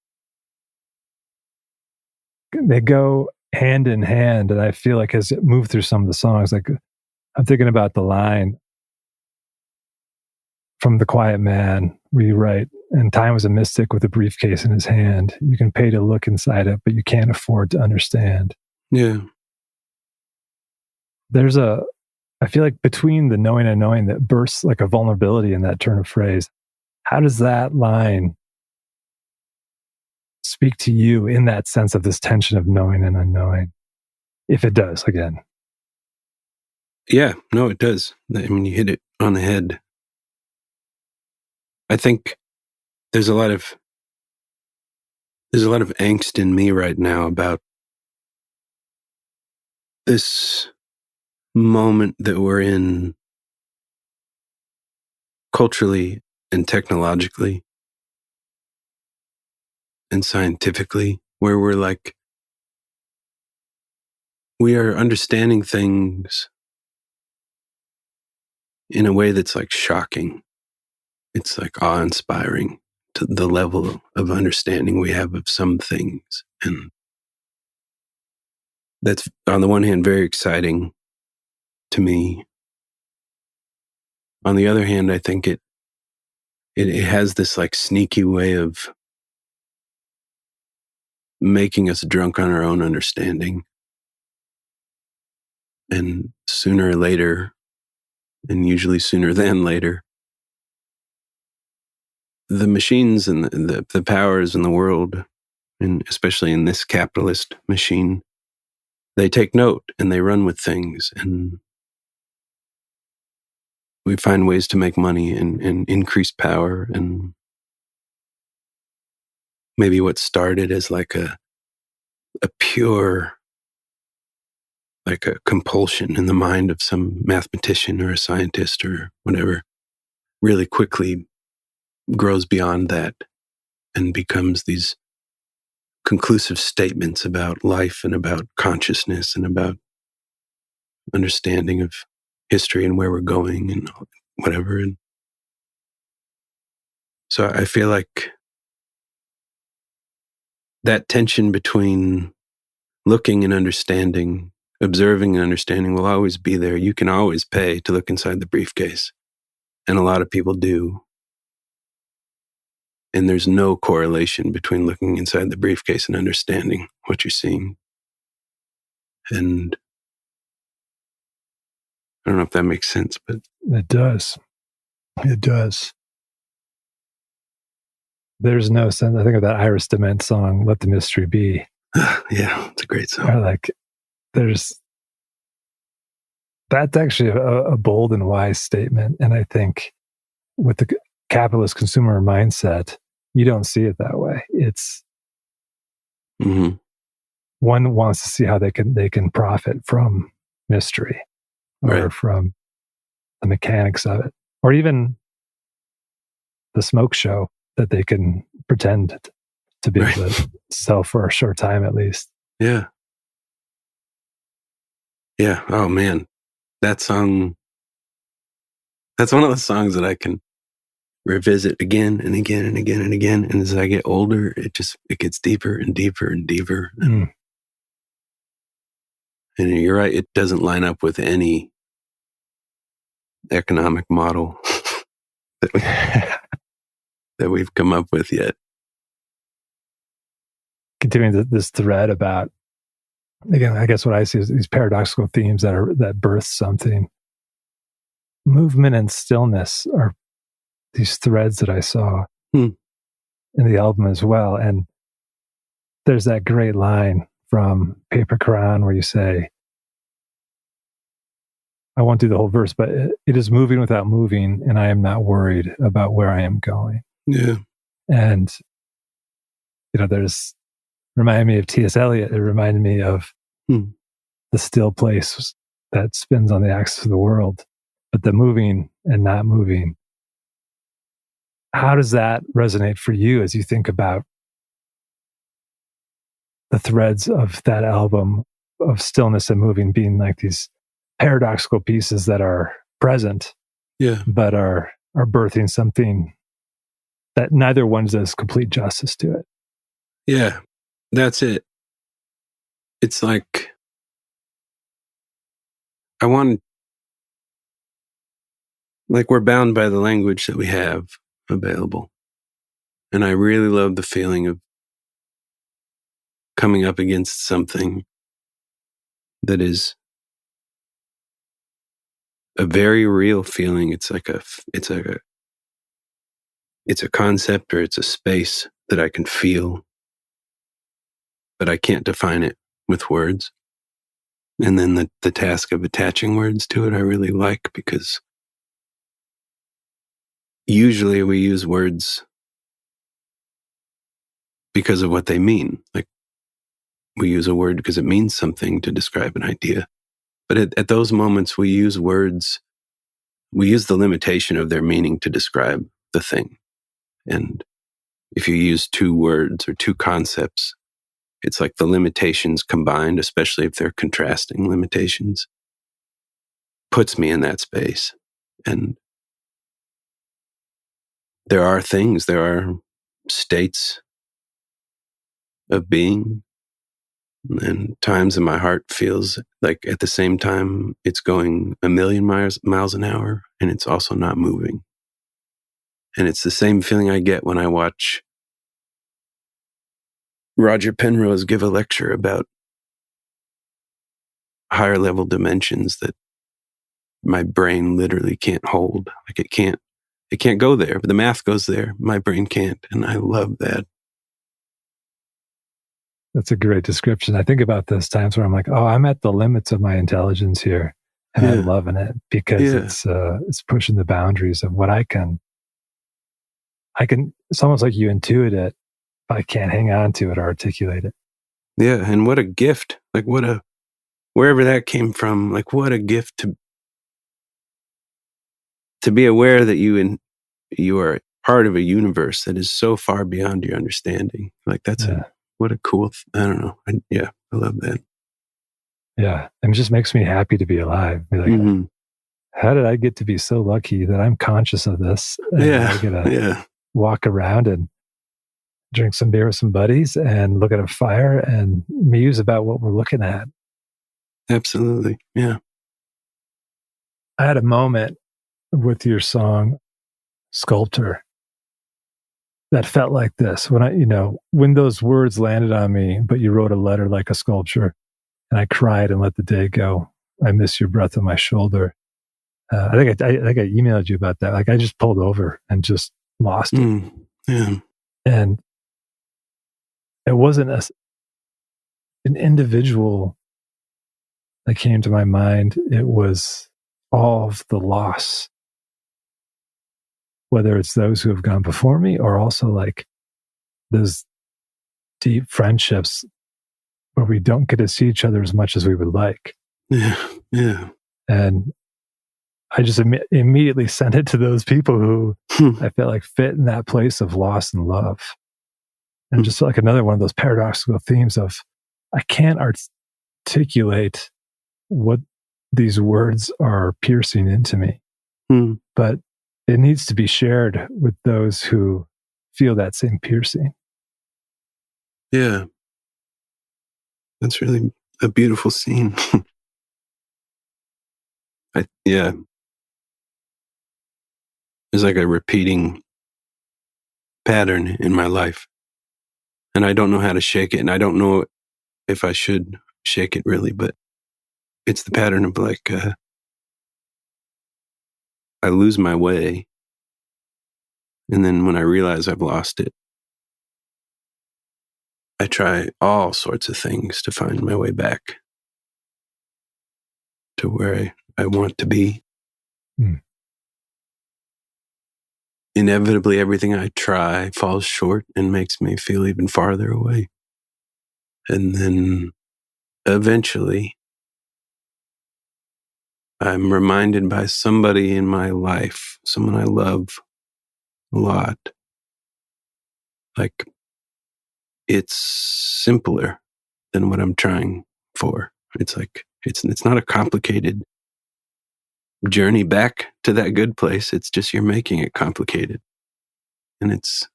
[SPEAKER 1] they go hand in hand. And I feel like as it moved through some of the songs, like, I'm thinking about the line from The Quiet Man, where you write, "And time was a mystic with a briefcase in his hand. You can pay to look inside it, but you can't afford to understand."
[SPEAKER 2] Yeah.
[SPEAKER 1] I feel like between the knowing and knowing, that bursts like a vulnerability in that turn of phrase. How does that line speak to you in that sense of this tension of knowing and unknowing? If it does, again.
[SPEAKER 2] Yeah, no, it does. I mean, you hit it on the head. I think there's a lot of angst in me right now about this moment that we're in culturally and technologically and scientifically, where we are understanding things in a way that's like shocking. It's like awe-inspiring to the level of understanding we have of some things. And that's, on the one hand, very exciting to me. On the other hand, I think it has this like sneaky way of making us drunk on our own understanding. And sooner or later, and usually sooner than later, the machines and the powers in the world, and especially in this capitalist machine, they take note and they run with things, and we find ways to make money and increase power. And maybe what started as like a pure, like a compulsion in the mind of some mathematician or a scientist or whatever, really quickly grows beyond that and becomes these conclusive statements about life and about consciousness and about understanding of history and where we're going and whatever. And so I feel like that tension between looking and understanding, observing and understanding will always be there. You can always pay to look inside the briefcase, and a lot of people do. And there's no correlation between looking inside the briefcase and understanding what you're seeing. And I don't know if that makes sense, but
[SPEAKER 1] It does. It does. There's no sense. I think of that Iris Dement song, Let the Mystery Be.
[SPEAKER 2] yeah, it's a great song.
[SPEAKER 1] Or like, that's actually a bold and wise statement. And I think with the capitalist consumer mindset, you don't see it that way. It's one wants to see how they can profit from mystery or from the mechanics of it, or even the smoke show that they can pretend to be able to sell for a short time at least.
[SPEAKER 2] Yeah. Yeah. Oh man, that song. That's one of the songs that I can revisit again and again and again and again. And as I get older, it gets deeper and deeper and deeper. And you're right, it doesn't line up with any economic model that we've come up with yet.
[SPEAKER 1] Continuing this thread about, again, I guess what I see is these paradoxical themes that birth something. Movement and stillness are these threads that I saw in the album as well. And there's that great line from Paper Crayon where you say, I won't do the whole verse, but it is moving without moving, and I am not worried about where I am going.
[SPEAKER 2] Yeah.
[SPEAKER 1] And, reminded me of T.S. Eliot. It reminded me of the still place that spins on the axis of the world, but the moving and not moving. How does that resonate for you as you think about the threads of that album of stillness and moving being like these paradoxical pieces that are present, but are birthing something that neither one does complete justice to it?
[SPEAKER 2] Yeah, that's it. It's like we're bound by the language that we have available. And I really love the feeling of coming up against something that is a very real feeling. It's a concept, or it's a space that I can feel. but I can't define it with words. And then the task of attaching words to it, I really like, because usually we use words because of what they mean. Like, we use a word because it means something to describe an idea. But at those moments, we use words, we use the limitation of their meaning to describe the thing. And if you use two words or two concepts, it's like the limitations combined, especially if they're contrasting limitations, puts me in that space. And there are things, there are states of being, and times in my heart feels like at the same time it's going a million miles an hour, and it's also not moving. And it's the same feeling I get when I watch Roger Penrose give a lecture about higher level dimensions that my brain literally can't hold. Like, it can't go there. But the math goes there. My brain can't. And I love that.
[SPEAKER 1] That's a great description. I think about those times where I'm like, oh, I'm at the limits of my intelligence here. And I'm
[SPEAKER 2] Yeah.
[SPEAKER 1] loving it because
[SPEAKER 2] Yeah.
[SPEAKER 1] it's pushing the boundaries of what I can, it's almost like you intuit it, but I can't hang on to it or articulate it.
[SPEAKER 2] Yeah. And what a gift. Like, wherever that came from, like, what a gift to be aware that you are part of a universe that is so far beyond your understanding. Like, what a cool, I don't know. I love that.
[SPEAKER 1] Yeah. And it just makes me happy to be alive. Be like, how did I get to be so lucky that I'm conscious of this? And I get to walk around and drink some beer with some buddies and look at a fire and muse about what we're looking at.
[SPEAKER 2] Absolutely. Yeah.
[SPEAKER 1] I had a moment with your song Sculptor that felt like this when those words landed on me, but you wrote a letter like a sculpture, and I cried and let the day go. I miss your breath on my shoulder. I think I emailed you about that. Like, I just pulled over and just lost it.
[SPEAKER 2] Yeah.
[SPEAKER 1] And it wasn't an individual that came to my mind. It was all of the loss, whether it's those who have gone before me or also like those deep friendships where we don't get to see each other as much as we would like.
[SPEAKER 2] Yeah. Yeah.
[SPEAKER 1] And I just immediately sent it to those people who I felt like fit in that place of loss and love. And just like another one of those paradoxical themes of, I can't articulate what these words are piercing into me, but it needs to be shared with those who feel that same piercing.
[SPEAKER 2] Yeah. That's really a beautiful scene. There's like a repeating pattern in my life, and I don't know how to shake it, and I don't know if I should shake it really, but it's the pattern of like, I lose my way, and then when I realize I've lost it, I try all sorts of things to find my way back to where I want to be. Inevitably, everything I try falls short and makes me feel even farther away. And then eventually, I'm reminded by somebody in my life, someone I love a lot, like, it's simpler than what I'm trying for. It's like, it's not a complicated journey back to that good place. It's just you're making it complicated. And it's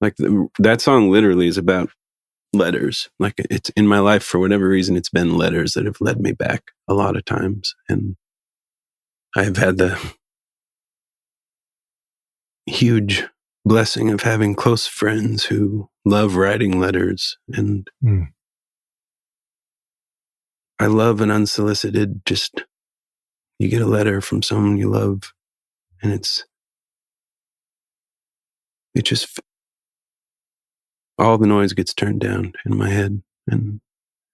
[SPEAKER 2] like that song literally is about letters. Like, it's in my life, for whatever reason, it's been letters that have led me back a lot of times. And I have had the huge blessing of having close friends who love writing letters. And I love an unsolicited, just, you get a letter from someone you love, and it just, all the noise gets turned down in my head. And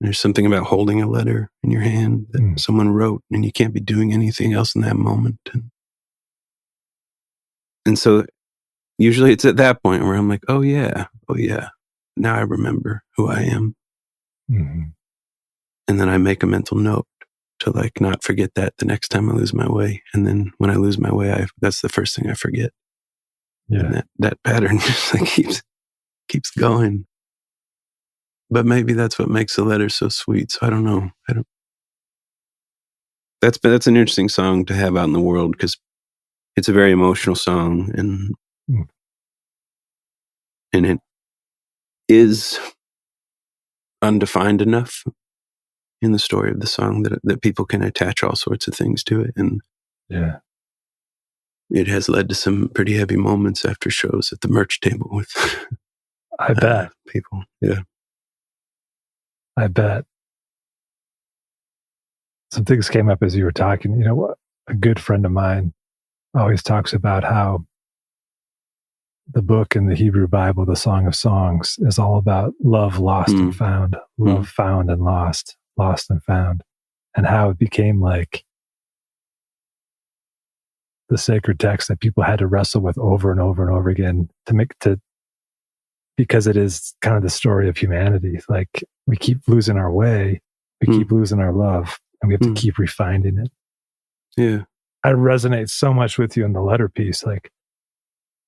[SPEAKER 2] there's something about holding a letter in your hand that someone wrote, and you can't be doing anything else in that moment. And so usually it's at that point where I'm like, oh yeah, now I remember who I am.
[SPEAKER 1] Mm-hmm.
[SPEAKER 2] And then I make a mental note to like not forget that the next time I lose my way. And then when I lose my way, that's the first thing I forget.
[SPEAKER 1] Yeah.
[SPEAKER 2] And that pattern just like keeps going. But maybe that's what makes the letter so sweet. So I don't know. That's an interesting song to have out in the world because it's a very emotional song, and it is undefined enough in the story of the song that people can attach all sorts of things to it. And
[SPEAKER 1] yeah,
[SPEAKER 2] it has led to some pretty heavy moments after shows at the merch table with
[SPEAKER 1] I bet
[SPEAKER 2] people. Yeah.
[SPEAKER 1] I bet. Some things came up as you were talking. You know what? A good friend of mine always talks about how the book in the Hebrew Bible, the Song of Songs, is all about love lost and found, love found and lost, lost and found, and how it became like the sacred text that people had to wrestle with over and over and over again because it is kind of the story of humanity. Like we keep losing our way, we keep losing our love, and we have to keep refining it.
[SPEAKER 2] Yeah.
[SPEAKER 1] I resonate so much with you in the letter piece. Like,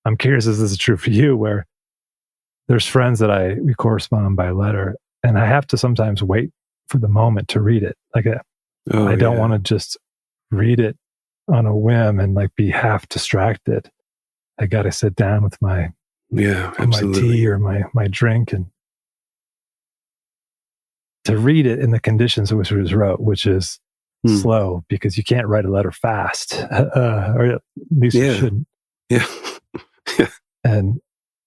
[SPEAKER 1] I'm curious if this is true for you, where there's friends that we correspond by letter, and I have to sometimes wait for the moment to read it. Like, I don't want to just read it on a whim and like be half distracted. I got to sit down with my tea or my drink and to read it in the conditions in which it was wrote, which is slow, because you can't write a letter fast, or at least you shouldn't.
[SPEAKER 2] Yeah.
[SPEAKER 1] And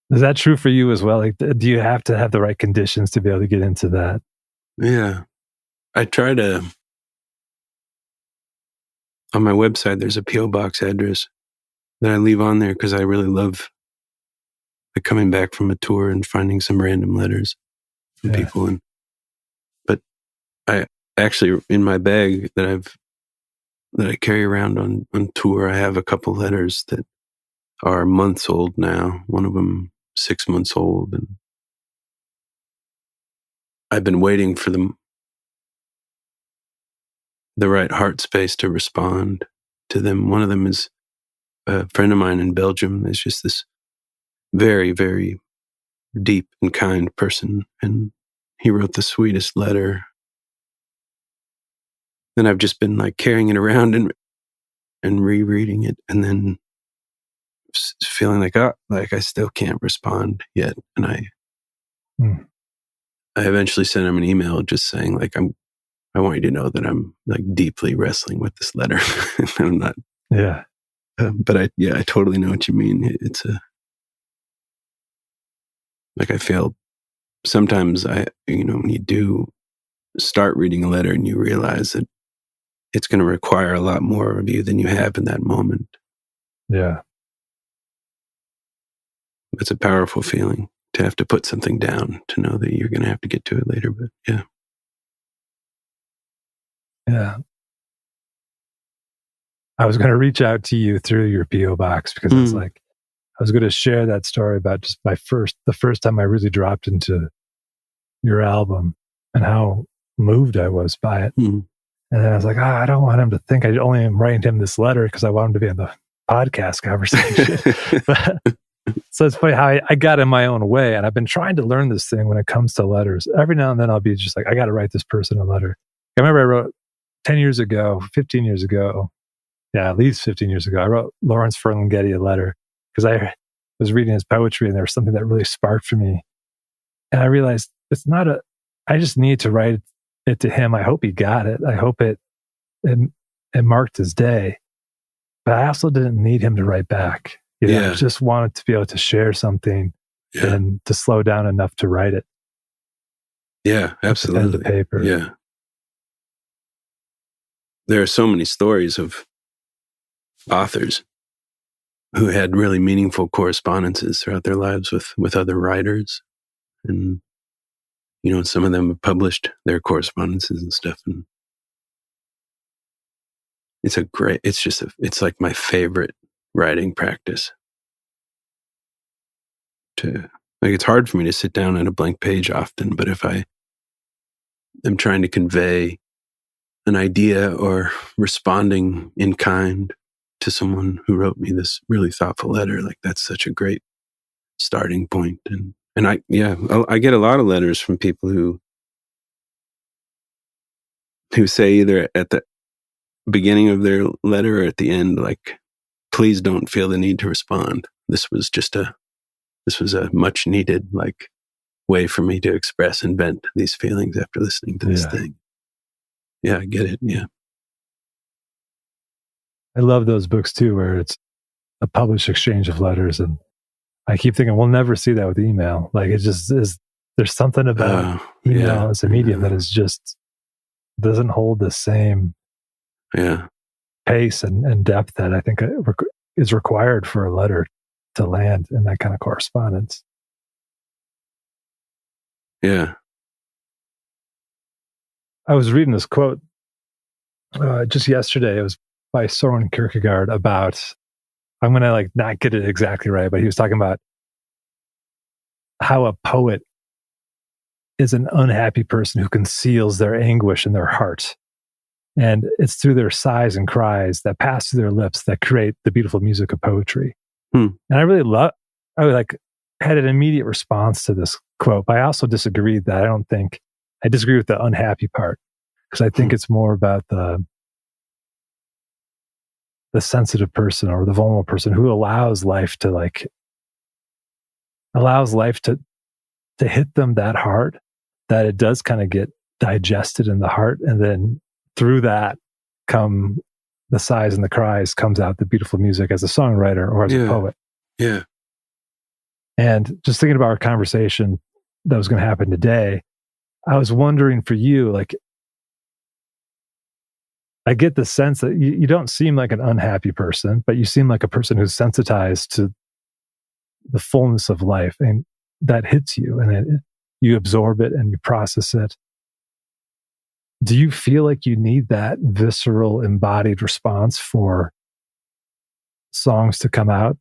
[SPEAKER 1] is that true for you as well? Like, do you have to have the right conditions to be able to get into that?
[SPEAKER 2] Yeah. I try to, on my website, there's a P.O. box address that I leave on there because I really love coming back from a tour and finding some random letters from people. But I actually, in my bag that I carry around on tour, I have a couple letters that are months old now. One of them 6 months old, and I've been waiting for the right heart space to respond to them. One of them is a friend of mine in Belgium. Is just this very, very deep and kind person, and he wrote the sweetest letter. Then I've just been like carrying it around and rereading it, and then feeling like I still can't respond yet. And I eventually sent him an email just saying like I want you to know that I'm like deeply wrestling with this letter. I'm not.
[SPEAKER 1] Yeah.
[SPEAKER 2] But I totally know what you mean. It's like I feel sometimes when you do start reading a letter and you realize that it's going to require a lot more of you than you have in that moment.
[SPEAKER 1] Yeah.
[SPEAKER 2] It's a powerful feeling to have to put something down, to know that you're going to have to get to it later. But yeah.
[SPEAKER 1] Yeah. I was going to reach out to you through your P.O. box because it's like, I was going to share that story about just the first time I really dropped into your album and how moved I was by it. And then I was like, I don't want him to think I only am writing him this letter because I want him to be in the podcast conversation. So it's funny how I got in my own way, and I've been trying to learn this thing when it comes to letters. Every now and then I'll be just like, I got to write this person a letter. I remember I wrote 10 years ago, 15 years ago. Yeah, at least 15 years ago, I wrote Lawrence Ferlinghetti a letter because I was reading his poetry and there was something that really sparked for me. And I realized I just need to write it to him. I hope he got it. I hope it marked his day. But I also didn't need him to write back. I just wanted to be able to share something and to slow down enough to write it.
[SPEAKER 2] Yeah, absolutely.
[SPEAKER 1] The paper.
[SPEAKER 2] Yeah. There are so many stories of authors who had really meaningful correspondences throughout their lives with other writers. And, some of them have published their correspondences and stuff. And it's like my favorite writing practice. It's hard for me to sit down at a blank page often, but if I am trying to convey an idea or responding in kind to someone who wrote me this really thoughtful letter, like that's such a great starting point. And I get a lot of letters from people who say either at the beginning of their letter or at the end, like, please don't feel the need to respond. This was a much needed, like, way for me to express and vent these feelings after listening to this thing. Yeah, I get it. Yeah.
[SPEAKER 1] I love those books too, where it's a published exchange of letters. And I keep thinking we'll never see that with email. Like, it just is, there's something about email as a medium that is just doesn't hold the same pace and depth that I think is required for a letter to land in that kind of correspondence.
[SPEAKER 2] Yeah.
[SPEAKER 1] I was reading this quote just yesterday. It was by Soren Kierkegaard about, I'm going to not get it exactly right, but he was talking about how a poet is an unhappy person who conceals their anguish in their heart. And it's through their sighs and cries that pass through their lips that create the beautiful music of poetry. And I had an immediate response to this quote, but I also disagreed that I disagree with the unhappy part, because I think it's more about the sensitive person or the vulnerable person who allows life to hit them that hard that it does kind of get digested in the heart, and then through that come the sighs and the cries, comes out the beautiful music as a songwriter or as a poet.
[SPEAKER 2] Yeah.
[SPEAKER 1] And just thinking about our conversation that was going to happen today, I was wondering for you, I get the sense that you don't seem like an unhappy person, but you seem like a person who's sensitized to the fullness of life, and that hits you, and you absorb it and you process it. Do you feel like you need that visceral, embodied response for songs to come out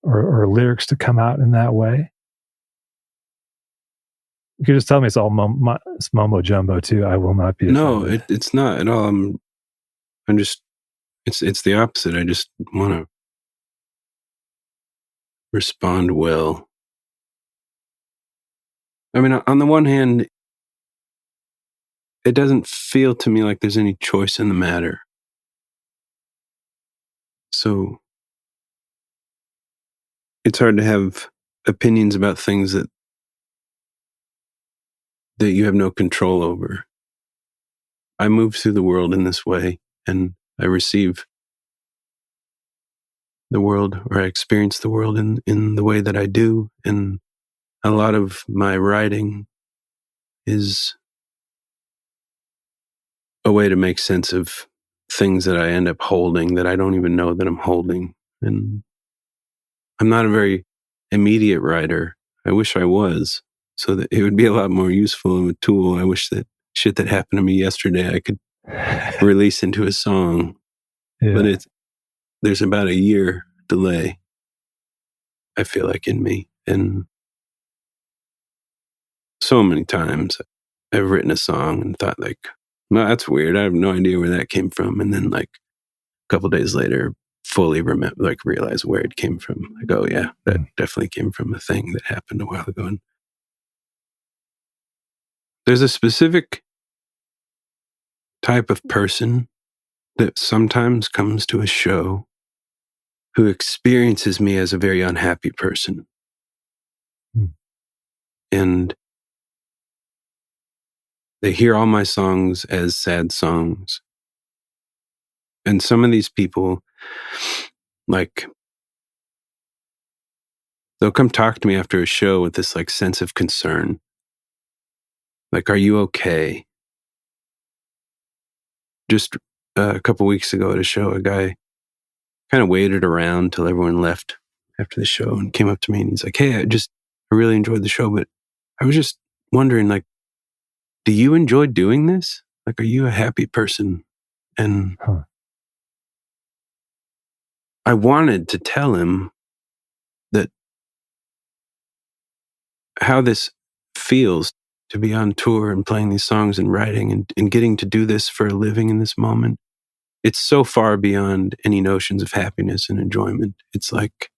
[SPEAKER 1] or lyrics to come out in that way? You could just tell me it's all it's mumbo jumbo too. I will not be.
[SPEAKER 2] No, it's not at all. I'm just, it's the opposite. I just want to respond well. I mean, on the one hand, it doesn't feel to me like there's any choice in the matter. So it's hard to have opinions about things that you have no control over. I move through the world in this way, and I receive the world, or I experience the world in the way that I do. And a lot of my writing is a way to make sense of things that I end up holding that I don't even know that I'm holding. And I'm not a very immediate writer. I wish I was, so that it would be a lot more useful of a tool. I wish that shit that happened to me yesterday I could release into a song. But there's about a year delay, I feel like, in me. And so many times I've written a song and thought, well, that's weird. I have no idea where that came from. And then a couple days later, fully realize where it came from. Oh yeah, that definitely came from a thing that happened a while ago. And there's a specific type of person that sometimes comes to a show who experiences me as a very unhappy person. And they hear all my songs as sad songs. And some of these people, they'll come talk to me after a show with this sense of concern. Are you okay? Just a couple weeks ago at a show, a guy kind of waited around till everyone left after the show and came up to me and he's like, hey, I really enjoyed the show, but I was just wondering, like, do you enjoy doing this? Like, are you a happy person? And
[SPEAKER 1] Huh.
[SPEAKER 2] I wanted to tell him that how this feels to be on tour and playing these songs and writing and getting to do this for a living in this moment. It's so far beyond any notions of happiness and enjoyment. It's like,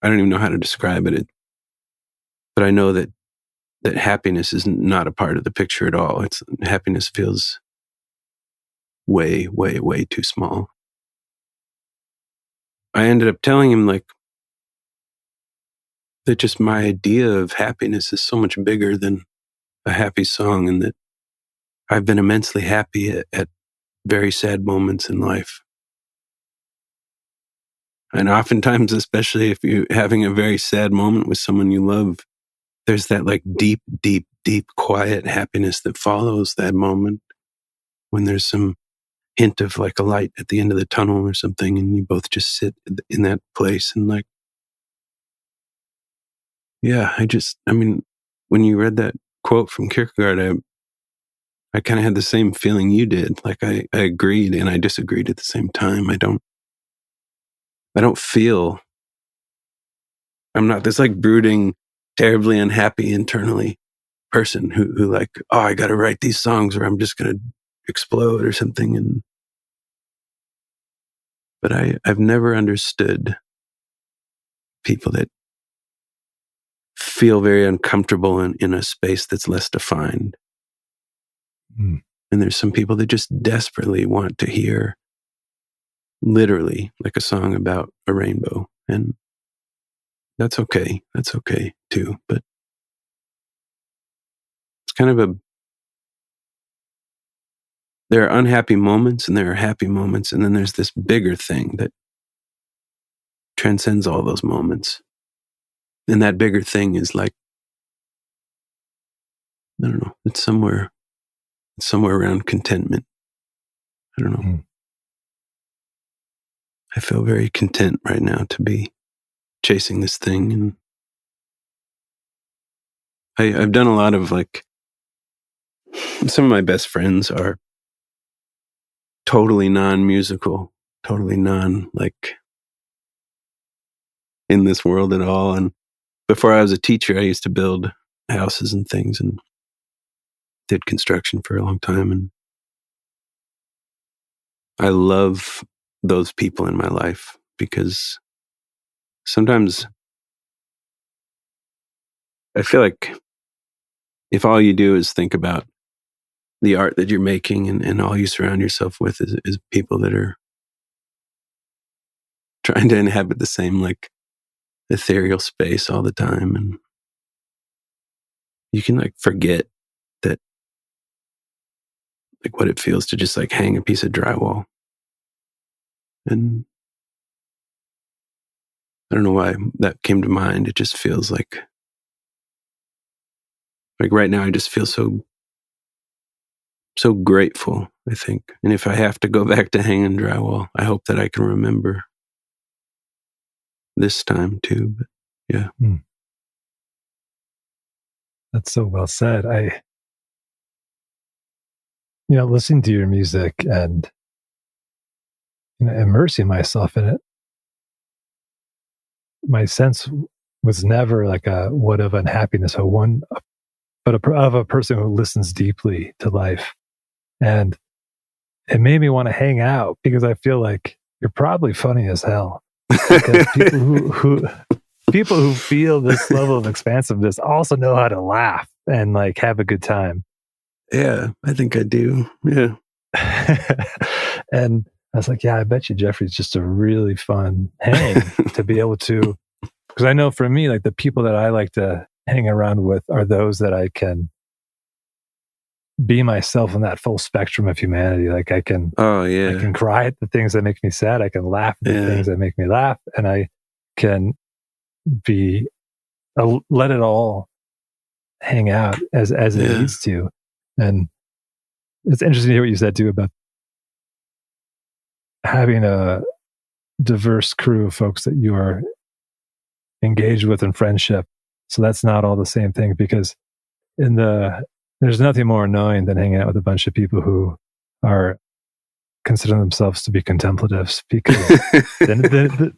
[SPEAKER 2] I don't even know how to describe it, but I know that happiness is not a part of the picture at all. It's happiness feels way, way, way too small. I ended up telling him, like, that just my idea of happiness is so much bigger than a happy song, and that I've been immensely happy at very sad moments in life. And oftentimes, especially if you're having a very sad moment with someone you love, there's that like deep, deep, deep, quiet happiness that follows that moment when there's some hint of like a light at the end of the tunnel or something, and you both just sit in that place and like, yeah, I mean, when you read that quote from Kierkegaard, I kind of had the same feeling you did. Like I agreed and I disagreed at the same time. I don't feel, I'm not this like brooding, terribly unhappy internally person who like, oh, I got to write these songs or I'm just going to explode or something. But I've never understood people that feel very uncomfortable in a space that's less defined.
[SPEAKER 1] Mm.
[SPEAKER 2] And there's some people that just desperately want to hear literally like a song about a rainbow. And that's okay. That's okay too. But it's kind of there are unhappy moments and there are happy moments. And then there's this bigger thing that transcends all those moments. And that bigger thing is like, I don't know, it's somewhere around contentment. I don't know.
[SPEAKER 1] Mm.
[SPEAKER 2] I feel very content right now to be chasing this thing. And I've done a lot of like, some of my best friends are totally non-musical, totally non like in this world at all. And before I was a teacher, I used to build houses and things and did construction for a long time. And I love those people in my life because sometimes I feel like if all you do is think about the art that you're making and all you surround yourself with is people that are trying to inhabit the same like ethereal space all the time, and you can like forget that like what it feels to just like hang a piece of drywall. And I don't know why that came to mind. It just feels like right now I just feel so grateful, I think. And if I have to go back to hanging drywall, I hope that I can remember this time too. But yeah.
[SPEAKER 1] Mm. That's so well said. Listening to your music and immersing myself in it, my sense was never like a what of unhappiness, but of a person who listens deeply to life. And it made me want to hang out because I feel like you're probably funny as hell. Because people who feel this level of expansiveness also know how to laugh and like have a good time.
[SPEAKER 2] Yeah, I think I do. Yeah.
[SPEAKER 1] And I was like, yeah, I bet you Jeffrey's just a really fun hang to be able to, because I know for me, like the people that I like to hang around with are those that I can be myself in that full spectrum of humanity. Like I can cry at the things that make me sad. I can laugh at the things that make me laugh, and I can let it all hang out as it needs to. And it's interesting to hear what you said too about having a diverse crew of folks that you are engaged with in friendship. So that's not all the same thing, because there's nothing more annoying than hanging out with a bunch of people who are consider themselves to be contemplatives, because then the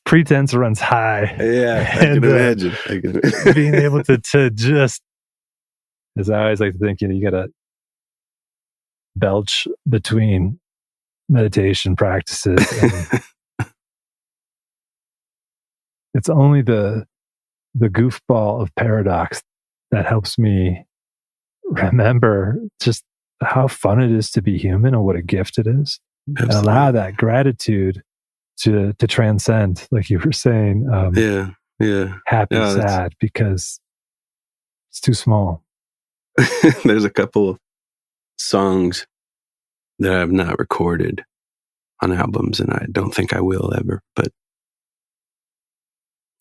[SPEAKER 1] pretense runs high.
[SPEAKER 2] Yeah, I can imagine.
[SPEAKER 1] Being able to just, as I always like to think, you got to belch between meditation practices. And it's only the goofball of paradox that helps me remember just how fun it is to be human and what a gift it is. Absolutely. And allow that gratitude to transcend, like you were saying. Happy, sad, because it's too small.
[SPEAKER 2] There's a couple of songs that I've not recorded on albums, and I don't think I will ever, but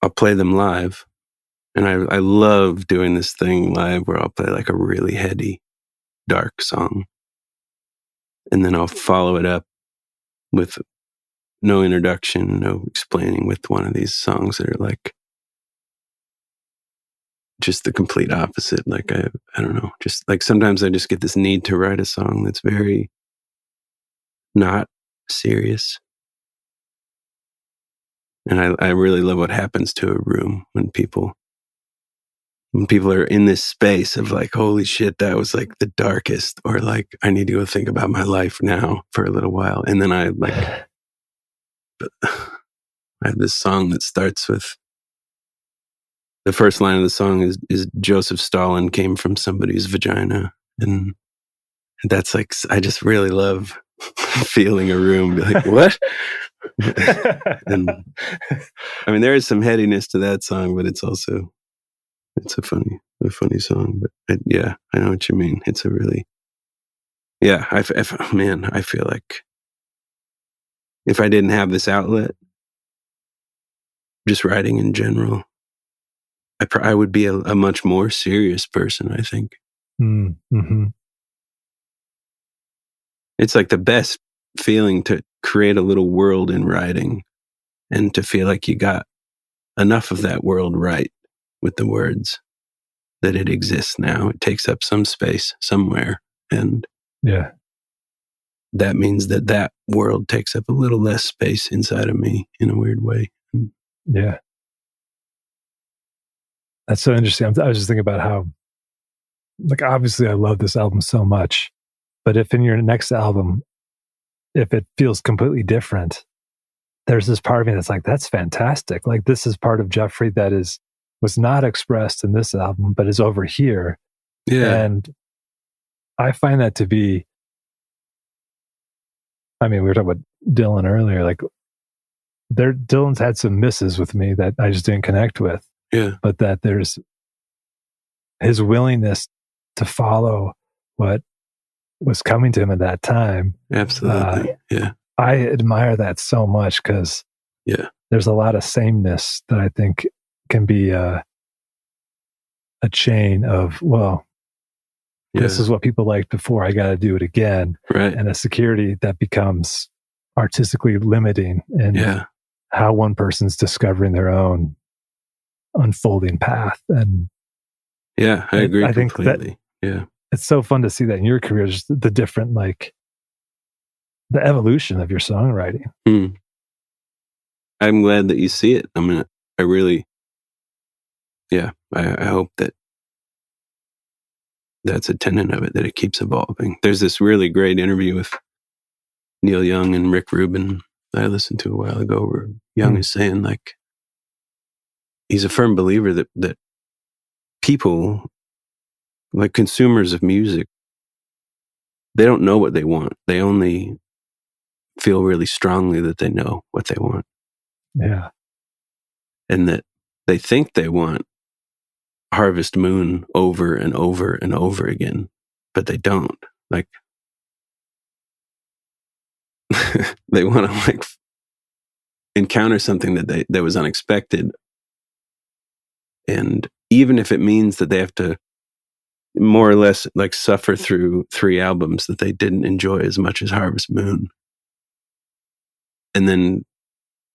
[SPEAKER 2] I'll play them live. And I love doing this thing live where I'll play like a really heady, dark song, and then I'll follow it up with no introduction, no explaining, with one of these songs that are like just the complete opposite. Like I don't know, just like sometimes I just get this need to write a song that's very not serious. And I really love what happens to a room when people are in this space of like, holy shit, that was like the darkest, or like, I need to go think about my life now for a little while. And then I have this song that starts with, the first line of the song is Joseph Stalin came from somebody's vagina. And that's like, I just really love feeling a room be like, what? And I mean, there is some headiness to that song, but it's a funny song. But I know what you mean. It's a really, I feel like if I didn't have this outlet, just writing in general, I would be a much more serious person, I think.
[SPEAKER 1] Mm-hmm.
[SPEAKER 2] It's like the best feeling to create a little world in writing, and to feel like you got enough of that world right with the words, that it exists now. It takes up some space somewhere. And that means that world takes up a little less space inside of me in a weird way.
[SPEAKER 1] Yeah. That's so interesting. I was just thinking about how, like, obviously I love this album so much, but if in your next album, if it feels completely different, there's this part of me that's like, that's fantastic. Like, this is part of Jeffrey that was not expressed in this album, but is over here.
[SPEAKER 2] Yeah.
[SPEAKER 1] And I find that to be, I mean, we were talking about Dylan earlier, like Dylan's had some misses with me that I just didn't connect with.
[SPEAKER 2] Yeah.
[SPEAKER 1] But that there's his willingness to follow what was coming to him at that time.
[SPEAKER 2] Absolutely.
[SPEAKER 1] I admire that so much, because there's a lot of sameness that I think can be a chain of, this is what people liked before, I got to do it again.
[SPEAKER 2] Right.
[SPEAKER 1] And a security that becomes artistically limiting, and how one person's discovering their own unfolding path. And
[SPEAKER 2] I agree completely.
[SPEAKER 1] It's so fun to see that in your career, just the different, like, the evolution of your songwriting.
[SPEAKER 2] I'm glad that you see it. I mean, I really, I hope that's a tenet of it, that it keeps evolving. There's this really great interview with Neil Young and Rick Rubin that I listened to a while ago, where Young is saying, like, he's a firm believer that people, like consumers of music, they don't know what they want. They only feel really strongly that they know what they want.
[SPEAKER 1] Yeah.
[SPEAKER 2] And that they think they want Harvest Moon over and over and over again, but they don't. Like, they want to like encounter something that was unexpected. And even if it means that they have to more or less like suffer through 3 albums that they didn't enjoy as much as Harvest Moon, and then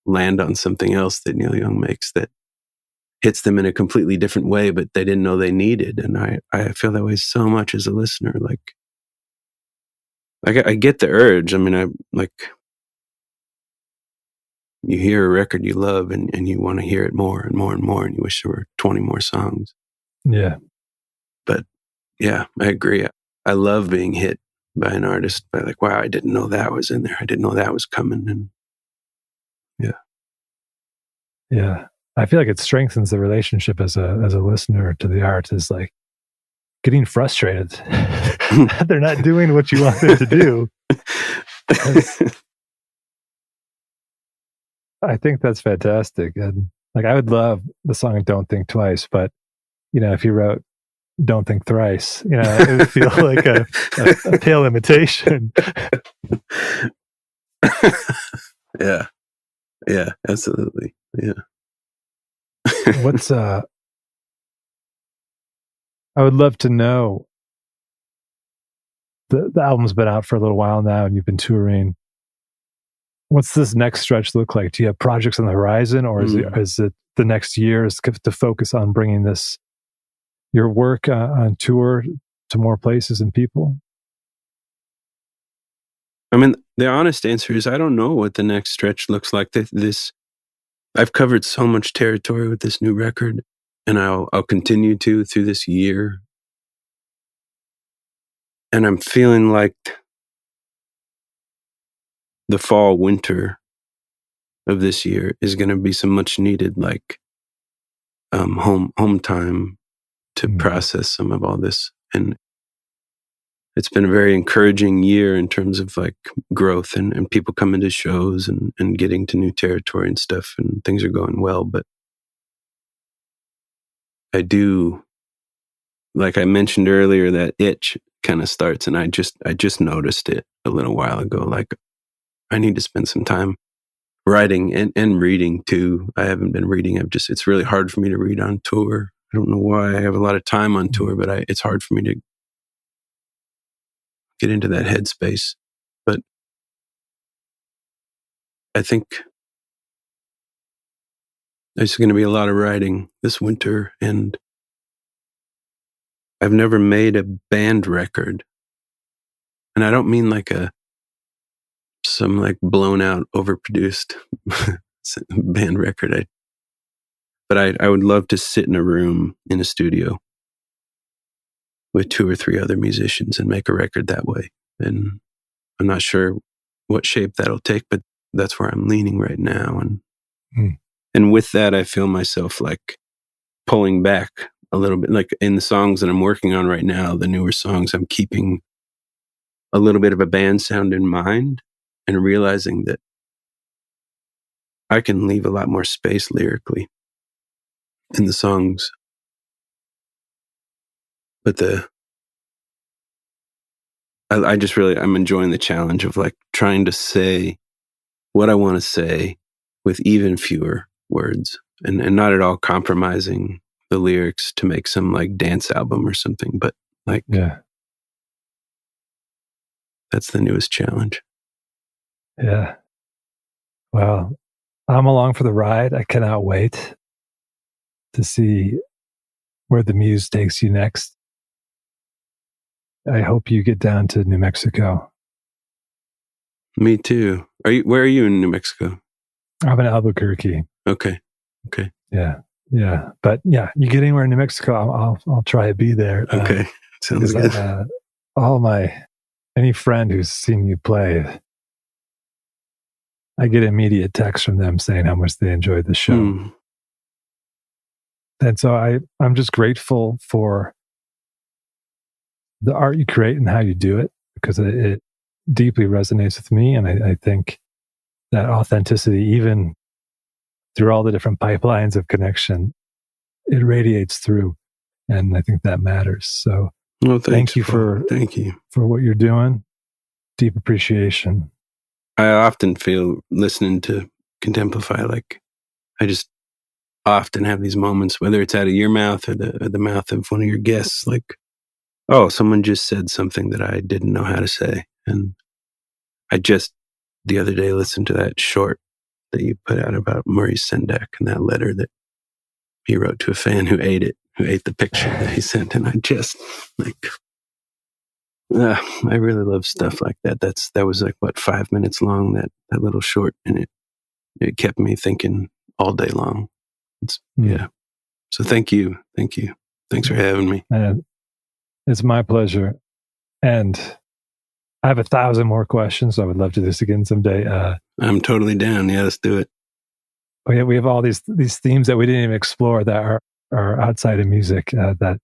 [SPEAKER 2] land on something else that Neil Young makes that hits them in a completely different way, but they didn't know they needed. And I feel that way so much as a listener. Like I get the urge. I mean, I like, you hear a record you love and you want to hear it more and more and more, and you wish there were 20 more songs.
[SPEAKER 1] Yeah.
[SPEAKER 2] But yeah, I agree. I love being hit by an artist by like, wow, I didn't know that was in there. I didn't know that was coming. And yeah.
[SPEAKER 1] Yeah. I feel like it strengthens the relationship as a listener to the art, is like getting frustrated that they're not doing what you want them to do. I think that's fantastic. And like, I would love the song Don't Think Twice, but if you wrote Don't Think Thrice, it would feel like a pale imitation.
[SPEAKER 2] Yeah. Yeah, absolutely. Yeah.
[SPEAKER 1] What's I would love to know, the album's been out for a little while now and you've been touring. What's this next stretch look like? Do you have projects on the horizon, or is it the next year is to focus on bringing your work on tour to more places and people?
[SPEAKER 2] I mean, the honest answer is I don't know what the next stretch looks like. I've covered so much territory with this new record, and I'll continue to through this year. And I'm feeling like the fall, winter of this year is going to be some much needed, like, home time to process some of all this. And it's been a very encouraging year in terms of like growth and people coming to shows and getting to new territory and stuff, and things are going well. But I do, like I mentioned earlier, that itch kind of starts, and I just noticed it a little while ago. Like, I need to spend some time writing and reading too. I haven't been reading. It's really hard for me to read on tour. I don't know why. I have a lot of time on tour, but it's hard for me to get into that headspace. But I think there's going to be a lot of writing this winter, and I've never made a band record. And I don't mean like some like blown out, overproduced band record. But I would love to sit in a room in a studio with 2 or 3 other musicians and make a record that way. And I'm not sure what shape that'll take, but that's where I'm leaning right now. And with that, I feel myself like pulling back a little bit. Like in the songs that I'm working on right now, the newer songs, I'm keeping a little bit of a band sound in mind and realizing that I can leave a lot more space lyrically in the songs. But I'm enjoying the challenge of like trying to say what I want to say with even fewer words, and not at all compromising the lyrics to make some like dance album or something. But like, that's the newest challenge.
[SPEAKER 1] Yeah. Well, I'm along for the ride. I cannot wait to see where the muse takes you next. I hope you get down to New Mexico.
[SPEAKER 2] Me too. Where are you in New Mexico?
[SPEAKER 1] I'm in Albuquerque.
[SPEAKER 2] Okay.
[SPEAKER 1] Yeah. But yeah, you get anywhere in New Mexico, I'll try to be there.
[SPEAKER 2] Okay. Sounds good.
[SPEAKER 1] Any friend who's seen you play, I get immediate texts from them saying how much they enjoyed the show. And so I'm just grateful for the art you create and how you do it, because it deeply resonates with me. And I think that authenticity, even through all the different pipelines of connection, it radiates through. And I think that matters. So thank you for what you're doing. Deep appreciation.
[SPEAKER 2] I often feel listening to Contemplify, like I just often have these moments, whether it's out of your mouth or the mouth of one of your guests, like, oh, someone just said something that I didn't know how to say. And I just the other day listened to that short that you put out about Maurice Sendak and that letter that he wrote to a fan who ate the picture that he sent. And I just I really love stuff like that. That was 5 minutes long, that little short, and it kept me thinking all day long. Yeah. So thank you. Thanks for having me.
[SPEAKER 1] It's my pleasure. And I have 1,000 more questions, so I would love to do this again someday.
[SPEAKER 2] I'm totally down. Yeah, let's do it.
[SPEAKER 1] We have all these themes that we didn't even explore that are outside of music. That,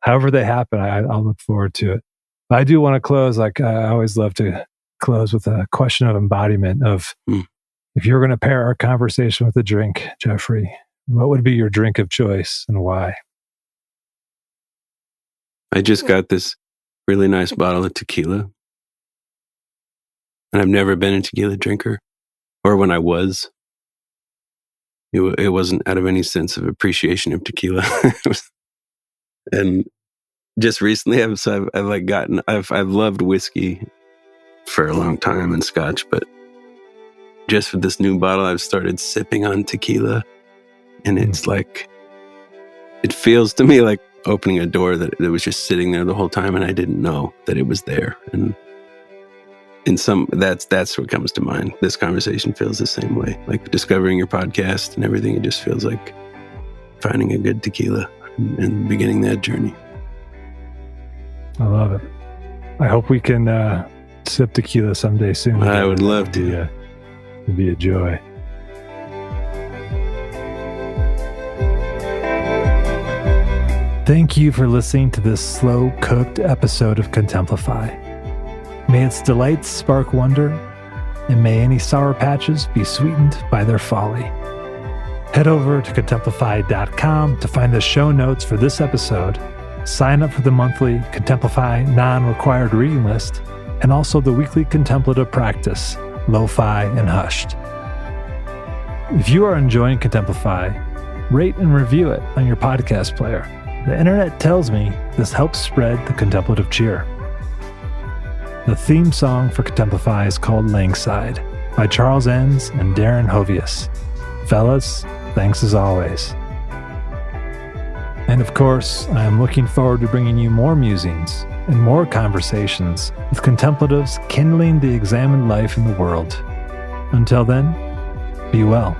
[SPEAKER 1] however they happen, I'll look forward to it. But I do want to close. I always love to close with a question of embodiment. Of if you were going to pair our conversation with a drink, Jeffrey, what would be your drink of choice and why?
[SPEAKER 2] I just got this really nice bottle of tequila, and I've never been a tequila drinker, or when I was. It wasn't out of any sense of appreciation of tequila. And just recently, I've loved whiskey for a long time and scotch, but just with this new bottle, I've started sipping on tequila, and it's it feels to me like opening a door that was just sitting there the whole time, and I didn't know that it was there. And that's what comes to mind. This conversation feels the same way. Like discovering your podcast and everything, it just feels like finding a good tequila and beginning that journey.
[SPEAKER 1] I love it. I hope we can sip tequila someday soon.
[SPEAKER 2] I would love to.
[SPEAKER 1] It'd be a joy. Thank you for listening to this slow-cooked episode of Contemplify. May its delights spark wonder, and may any sour patches be sweetened by their folly. Head over to contemplify.com to find the show notes for this episode, sign up for the monthly Contemplify non-required reading list, and also the weekly contemplative practice, Lo-Fi and Hushed. If you are enjoying Contemplify, rate and review it on your podcast player. The internet tells me this helps spread the contemplative cheer. The theme song for Contemplify is called Langside by Charles Enns and Darren Hovius. Fellas, thanks as always. And of course, I am looking forward to bringing you more musings and more conversations with contemplatives kindling the examined life in the world. Until then, be well.